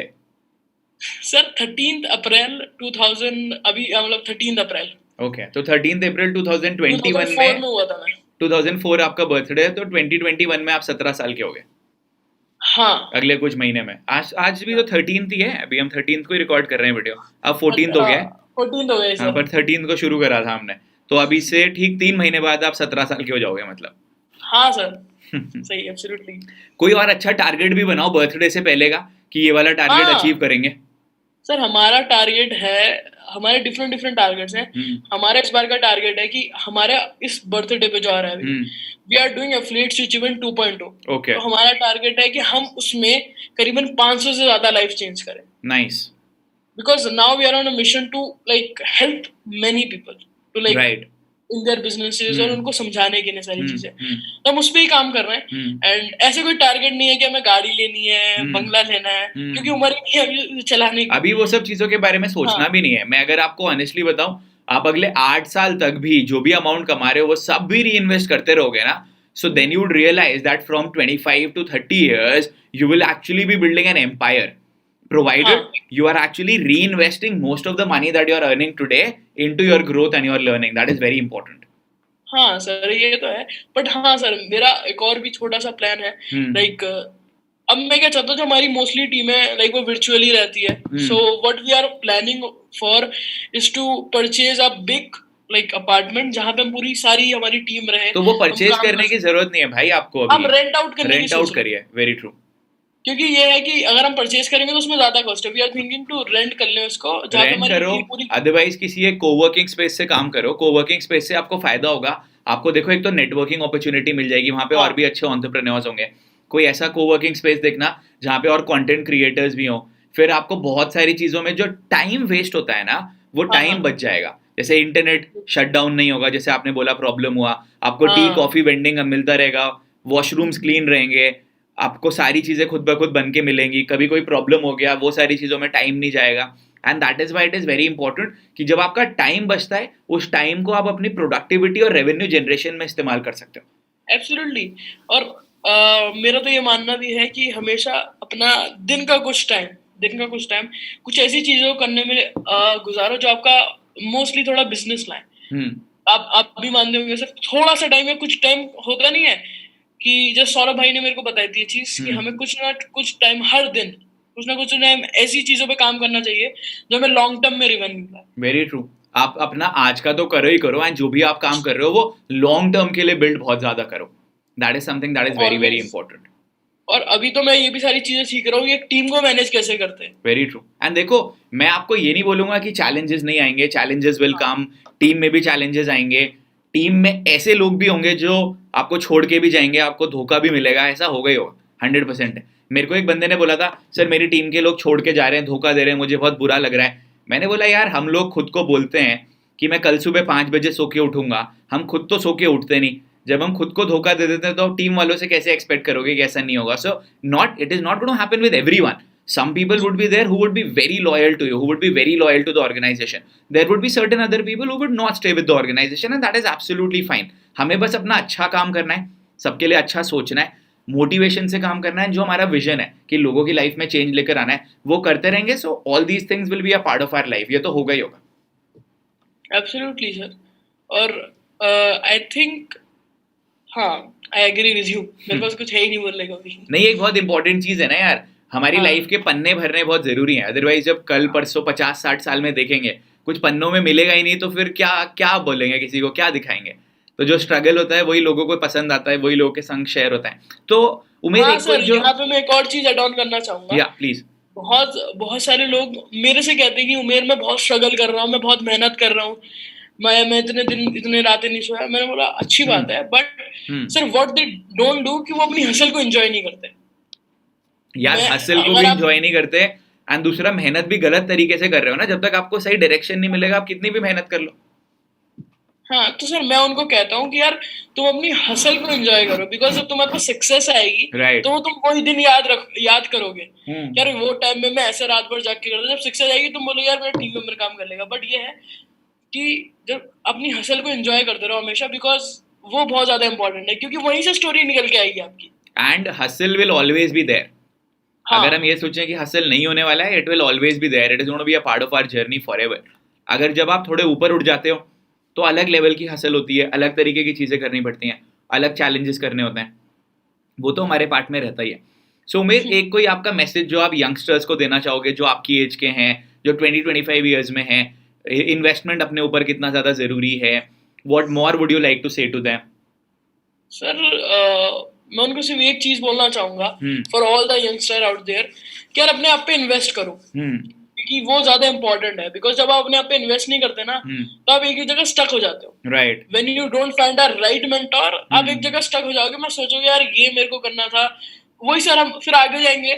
Sir 13 अप्रैल 2000, अभी मतलब 13 अप्रैल. ओके, तो 13 अप्रैल 2021 में हुआ था मैं. 2004 आपका बर्थडे है, तो 2021 में आप 17 साल के हो गए. हाँ, अगले कुछ महीने में. आज भी तो 13th ही है, अभी हम 13th को ही रिकॉर्ड कर रहे हैं वीडियो. अब 14th हो गया. 14th हो गया सर. पर 13th को शुरू करा था हमने, तो अभी से ठीक 3 महीने बाद आप 17 साल के हो जाओगे मतलब. हाँ सर, सही, एब्सोल्युटली. कोई और अच्छा टारगेट भी बनाओ बर्थडे से पहले का कि ये वाला टारगेट अचीव करेंगे. सर हमारा टारगेट है, हमारे डिफरेंट टारगेट्स हैं. हमारा इस बार का टारगेट है कि हमारा इस बर्थडे पे जो आ रहा है अभी, we are doing affiliate switch event 2.0. Okay. तो हमारा टारगेट है कि हम उसमें करीबन 500 से ज्यादा लाइफ चेंज करें. Nice. Because now we are on a mission to like help many people to like write in their businesses, और उनको समझाने के लिए सारी चीजें. तो हम उस पे ही काम कर रहे हैं. एंड ऐसे कोई टारगेट नहीं है कि हमें गाड़ी लेनी है, बंगला लेना है, क्योंकि उम्र नहीं है अभी चलाने की. अभी वो सब चीजों के बारे में सोचना भी नहीं है. मैं अगर आपको ऑनेस्टली बताऊं, आप अगले 8 साल तक भी जो भी अमाउंट कमा रहे हो वो सब भी री इन्वेस्ट करते रहोगे ना. So then you would realize that from 25 to 30 years you will actually be building an empire, provided you are actually reinvesting most of the money that you are earning today into your growth and your learning. That is very important. हाँ sir, ये तो है. But हाँ sir, मेरा एक और भी छोटा सा प्लान है. लाइक अब मैं क्या चाहता हूँ, जो हमारी मोस्टली टीम है लाइक वो वर्चुअली रहती है. So what we are planning for is to purchase a big like apartment जहाँ पे पूरी सारी हमारी टीम रहे. तो वो परचेज करने की जरूरत नहीं है भाई आपको. हम रेंट आउट करिए. Very true. क्योंकि ये है कि अगर हम परचेज करेंगे तो उसमें ज्यादा कॉस्ट है. We are thinking to rent कर लें उसको, जहाँ पे हमारी करो. पूरी अदरवाइज किसी एक कोवर्किंग स्पेस से काम करो. कोवर्किंग स्पेस से आपको फायदा होगा. आपको देखो एक तो नेटवर्किंग अपॉर्चुनिटी मिल जाएगी वहां पे, और भी अच्छे एंटरप्रेन्योर्स होंगे. कोई ऐसा कोवर्किंग स्पेस देखना जहाँ पे और कंटेंट क्रिएटर्स भी हो. फिर आपको बहुत सारी चीजों में जो टाइम वेस्ट होता है ना, वो टाइम बच जाएगा. जैसे इंटरनेट शटडाउन नहीं होगा, जैसे आपने बोला प्रॉब्लम हुआ, आपको टी कॉफी वेंडिंग मिलता रहेगा, वॉशरूम्स क्लीन रहेंगे, आपको सारी चीजें खुद ब खुद बन के मिलेंगी, कभी कोई प्रॉब्लम हो गया वो सारी चीजों में टाइम नहीं जाएगा। And that is why it is very important कि जब आपका टाइम बचता है उस टाइम को आप अपनी प्रोडक्टिविटी और रेवेन्यू जनरेशन में इस्तेमाल कर सकते हो। एब्सोल्युटली। और मेरा तो ये मानना भी है कि हमेशा अपना दिन का कुछ टाइम कुछ ऐसी चीजों को करने में गुजारो जो आपका मोस्टली थोड़ा बिजनेस लाए। हम्म आप भी मानते होंगे सर, थोड़ा सा टाइम या कुछ टाइम होता नहीं है कि जैसे सौरभ भाई ने मेरे को बताई थी ये चीज कि हमें कुछ ना कुछ टाइम हर दिन कुछ ना कुछ टाइम ऐसी चीजों पे काम करना चाहिए जो हमें लॉन्ग टर्म में रिवेन्यू लाए। Very true. आप अपना आज का तो करो ही करो, एंड जो भी आप काम कर रहे हो वो लॉन्ग टर्म के लिए बिल्ड बहुत ज्यादा करो। That is something that is very very Always. Important. और अभी तो मैं ये भी सारी चीजें सीख रहा हूँ कि एक टीम को मैनेज कैसे करते हैं। Very true. एंड देखो, मैं आपको ये नहीं बोलूंगा कि चैलेंजेस नहीं आएंगे, चैलेंजेस विल कम। टीम में भी चैलेंजेस आएंगे, टीम में ऐसे लोग भी होंगे जो आपको छोड़ के भी जाएंगे, आपको धोखा भी मिलेगा, ऐसा होगा ही होगा, 100% है। मेरे को एक बंदे ने बोला था, सर मेरी टीम के लोग छोड़ के जा रहे हैं, धोखा दे रहे हैं, मुझे बहुत बुरा लग रहा है। मैंने बोला यार, हम लोग खुद को बोलते हैं कि मैं कल सुबह 5 बजे सो के उठूंगा, हम खुद तो सो के उठते नहीं। जब हम खुद को धोखा दे देते हैं तो टीम वालों से कैसे एक्सपेक्ट करोगे कि ऐसा नहीं होगा। So it is not going to happen with everyone. Some people would be there who would be very loyal to you, who would be very loyal to the organization. There would be certain other people who would not stay with the organization, and that is absolutely fine. हमें बस अपना अच्छा काम करना है, सबके लिए अच्छा सोचना है, मोटिवेशन से काम करना है, जो हमारा विजन है कि लोगों की लाइफ में चेंज लेकर आना है वो करते रहेंगे। So all these things will be a part of our life. ये तो होगा ही होगा। Absolutely sir. और आई थिंक, हाँ, आई एग्री विद यू। मेरे पास कुछ है ही नहीं बोलने को भी। नहीं, एक बहुत इंपॉर्टेंट चीज है ना यार, हमारी हाँ। लाइफ के पन्ने भरने बहुत जरूरी हैं। अदरवाइज जब कल परसों 50-60 साल में देखेंगे कुछ पन्नों में मिलेगा ही नहीं, तो फिर क्या क्या बोलेंगे, किसी को क्या दिखाएंगे। तो जो स्ट्रगल होता है वही लोगों को पसंद आता है, वही लोगों के संग शेयर होता है। तो उम्मीद हाँ एक सर, जो यहाँ पे मैं एक और चीज ऐड ऑन करना चाहूंगा। या प्लीज। बहुत बहुत सारे लोग मेरे से कहते हैं कि उमेर में बहुत स्ट्रगल कर रहा हूँ, मैं बहुत मेहनत कर रहा हूँ, मैं इतने दिन इतने रातें नहीं सोया। मैंने बोला अच्छी बात है, but sir what they don't do कि वो अपनी हसल को एंजॉय नहीं करते। यार मैं हसल को अगर भी आप एंजॉय नहीं करते, एंड दूसरा मेहनत भी गलत तरीके से कर रहे हो ना। जब तक आपको सही डायरेक्शन नहीं मिलेगा आप कितनी भी मेहनत कर लो। हाँ, तो सर मैं उनको कहता हूँ कि यार तुम अपनी हसल को एंजॉय करो, बिकॉज जब तुम्हारे पास सक्सेस आएगी Right. तो वो तुम वही दिन याद करोगे। यार वो टाइम में मैं ऐसे रात भर जाग के करता, जब सक्सेस आएगी तुम बोलोगे यार मेरा टीम मेंबर काम कर लेगा। बट ये है कि जब अपनी हसल को एंजॉय करते रहो हमेशा, बिकॉज वो बहुत ज्यादा इंपॉर्टेंट है, क्योंकि वहीं से स्टोरी निकल के आएगी आपकी। And hustle will always be there. हाँ। अगर हम ये सोचें कि हसल नहीं होने वाला है, it will always be there, it is going to be a part of our journey forever. अगर जब आप थोड़े ऊपर उठ जाते हो तो अलग लेवल की हसल होती है, अलग तरीके की चीजें करनी पड़ती हैं, अलग चैलेंजेस करने होते हैं, वो तो हमारे पार्ट में रहता ही है। सो उमेर, एक कोई आपका मैसेज जो आप यंगस्टर्स को देना चाहोगे जो आपकी एज के हैं, जो 20-25 ईयर्स में हैं, इन्वेस्टमेंट अपने ऊपर कितना ज्यादा जरूरी है, what more would you like to say to them? Sir मैं उनको सिर्फ एक चीज बोलना चाहूंगा हम्म। For all the youngster out there कि यार अपने आप पे इन्वेस्ट करो, क्योंकि वो ज्यादा इंपॉर्टेंट है। बिकॉज जब आप अपने आप पे इन्वेस्ट नहीं करते ना तो आप एक ही जगह स्टक हो जाते हो। Right. When you don't find a right mentor, आप एक जगह स्टक हो जाओगे। मैं सोचोगे यार ये मेरे को करना था, वही सर हम फिर आगे जाएंगे।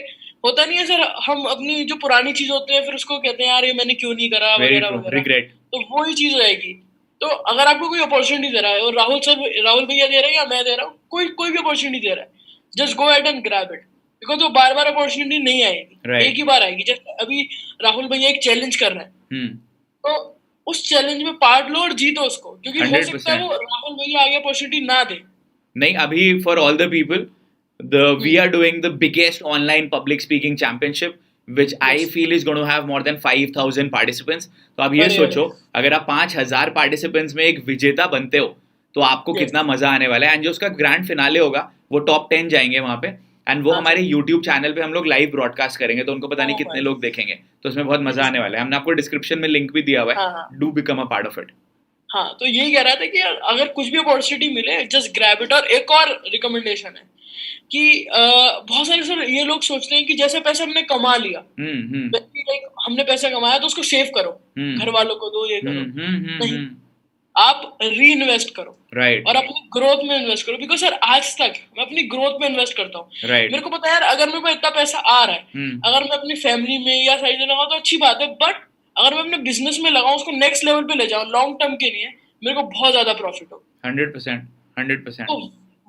होता नहीं है सर, हम अपनी जो पुरानी चीज होते हैं फिर उसको कहते हैं यार ये मैंने क्यों नहीं करा, वेरी वगैरह ट्रू, वगैरह। रिग्रेट। तो वही चीज रहेगी। तो अगर आपको कोई अपॉर्चुनिटी दे रहा है, और राहुल भैया दे रहे हैं या मैं दे रहा हूँ, कोई भी अपॉर्चुनिटी दे रहा है, just go ahead and grab it, because वो बार बार अपॉर्चुनिटी नहीं आएगी। Right. एक ही बार आएगी। जैसे अभी राहुल भैया एक चैलेंज कर रहे हैं, तो उस चैलेंज में पार्ट लो और जीतो उसको, क्योंकि हो सकता है वो राहुल भैया आगे अपॉर्चुनिटी ना दे। नहीं, अभी for all the people, we are doing the biggest online public speaking championship which I feel is going to have more than 5,000 participants. तो आप ये अरे सोचो, अगर आप 5,000 पार्टिसिपेंट्स में एक विजेता बनते हो तो आपको Yes. कितना मजा आने वाला है। एंड जो उसका ग्रैंड फिनाले होगा वो टॉप 10 जाएंगे वहां पे, एंड वो हाँ, हमारे यूट्यूब चैनल पे हम लोग लाइव ब्रॉडकास्ट करेंगे, तो उनको पता नहीं Oh कितने my लोग देखेंगे। तो उसमें बहुत मजा आने वाला है। हमने आपको डिस्क्रिप्शन में लिंक भी दिया हुआ हाँ, है, हाँ। Do become a part of it. हाँ, तो यही कह रहा था कि यार अगर कुछ भी अपॉर्चुनिटी मिले जस्ट ग्रैब इट। और एक और रिकमेंडेशन है कि बहुत सारे सर ये लोग सोचते हैं कि जैसे पैसा हमने कमा लिया, लाइक हमने पैसा कमाया तो उसको सेव करो, घर वालों को दो, ये करो। नहीं, आप री इन्वेस्ट करो। राइट। और अपनी ग्रोथ में इन्वेस्ट करो। बिकॉज सर आज तक मैं अपनी ग्रोथ में इन्वेस्ट करता हूँ। Right. मेरे को पता है यार, अगर मेरे को इतना पैसा आ रहा है, अगर मैं अपनी फैमिली में या साइड में लगाऊं तो अच्छी बात है, बट अगर मैं अपने बिजनेस में लगाऊं, उसको नेक्स्ट लेवल पे ले जाऊं लॉन्ग टर्म के लिए, मेरे को बहुत ज्यादा प्रॉफिट हो। 100%। तो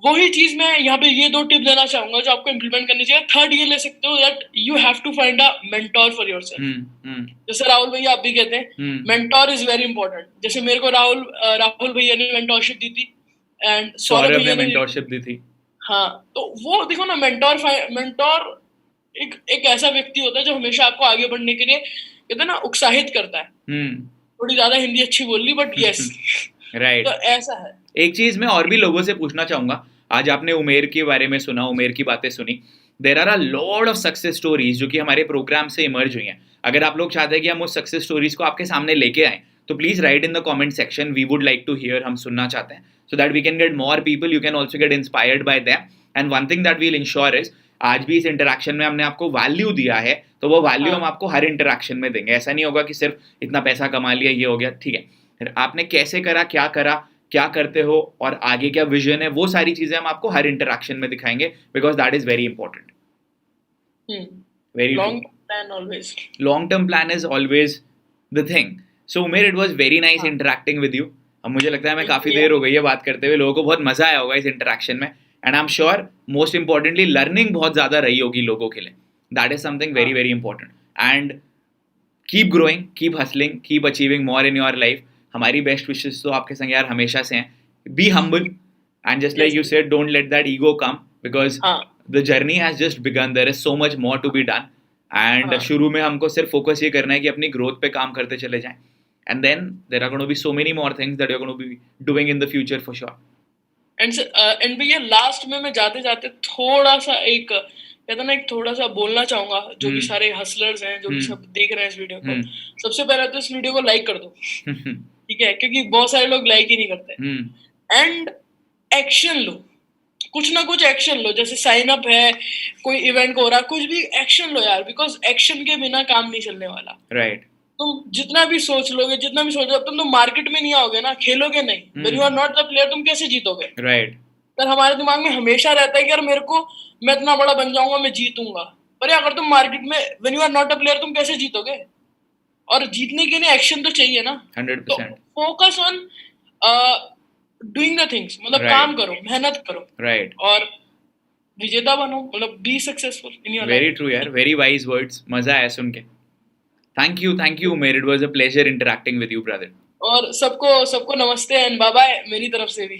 वही चीज मैं यहाँ पे ये 2 टिप देना चाहूंगा जो आपको इम्प्लीमेंट करनी चाहिए। थर्ड ये ले सकते हो that you have to find a mentor for yourself. जैसे राहुल भैया आप भी कहते हैं मेंटोर इज वेरी इंपॉर्टेंट। जैसे मेरे को राहुल भैया ने मेंटोरशिप दी थी एंड सौरभ सौरभ ने भैया ने मेंटोरशिप दी थी। हाँ, तो वो देखो ना, मेंटोर एक ऐसा व्यक्ति होता है जो हमेशा आपको आगे बढ़ने के लिए कहते हैं ना उत्साहित करता है। थोड़ी ज्यादा हिंदी अच्छी बोल ली बट यस राइट। तो ऐसा है। एक चीज मैं और भी लोगों से पूछना चाहूंगा, आज आपने उमेर के बारे में सुना, उमेर की बातें सुनी, there are a lot of success stories जो कि हमारे प्रोग्राम से इमर्ज हुई हैं। अगर आप लोग चाहते हैं कि हम उस सक्सेस स्टोरीज को आपके सामने लेके आए तो please write in the comment section, we would like to hear, हम सुनना चाहते हैं, so that we can get more people, you can also get inspired by them. And one thing that we'll ensure is, आज भी इस interaction में हमने आपको वैल्यू दिया है, तो वो वैल्यू हम आपको हर इंटरेक्शन में देंगे। ऐसा नहीं होगा कि सिर्फ इतना पैसा कमा लिया ये हो गया, ठीक है, आपने कैसे करा, क्या करते हो और आगे क्या विजन है, वो सारी चीजें हम आपको हर इंटरेक्शन में दिखाएंगे, because that is very important. Very long plan always, long term plan is always the thing. So Umer, it was very nice interacting with you. अब मुझे लगता है मैं काफी देर हो गई है बात करते हुए, लोगों को बहुत मजा आया होगा इस इंटरेक्शन में, and I am sure most importantly learning बहुत ज्यादा रही होगी लोगों के लिए। That is something very very important. And keep growing, keep hustling, keep achieving more in your life. हमारी बेस्ट विशेस तो आपके संग यार हमेशा से हैं। Be humble and just like you said, don't let that ego come, because the journey has just begun, there is so much more to be done. And शुरू में हमको सिर्फ फोकस ये करना है कि अपनी ग्रोथ पे काम करते चले जाएं, and then there are gonna be so many more things that you are gonna be doing in the future for sure. And भैया लास्ट में मैं जाते जाते थोड़ा सा एक कहता ना, एक थोड़ा सा बोलना चाहूंगा जो भी सारे हसलर्स हैं, जो भी सब देख रहे हैं इस वीडियो को, सबसे पहले तो इस वीडियो को लाइक कर दो, ठीक है, क्योंकि बहुत सारे लोग लाइक ही नहीं करते। एंड एक्शन लो, कुछ ना कुछ एक्शन लो, जैसे साइन अप है, कोई इवेंट हो रहा, कुछ भी एक्शन लो यार, बिकॉज एक्शन के बिना काम नहीं चलने वाला। राइट। तुम जितना भी सोच लोगे, जितना भी सोचोगे, तुम तो मार्केट में नहीं आओगे ना, खेलोगे नहीं, when you are not the player तुम कैसे जीतोगे? राइट। पर हमारे दिमाग में हमेशा रहता है कि यार मेरे को, मैं इतना बड़ा बन जाऊंगा, मैं जीतूंगा। पर अगर तुम मार्केट में when you are not a player तुम कैसे जीतोगे? और जीतने के लिए एक्शन तो चाहिए ना। 100%। Focus on doing the things, मतलब काम करो, मेहनत करो, राइट, और विजेता बनो, मतलब be successful in your very true यार, वेरी वाइज वर्ड्स, मजा आया सुन के। Thank you Umer, it was a pleasure interacting with you brother. और सबको नमस्ते एंड बाय बाय मेरी तरफ से भी।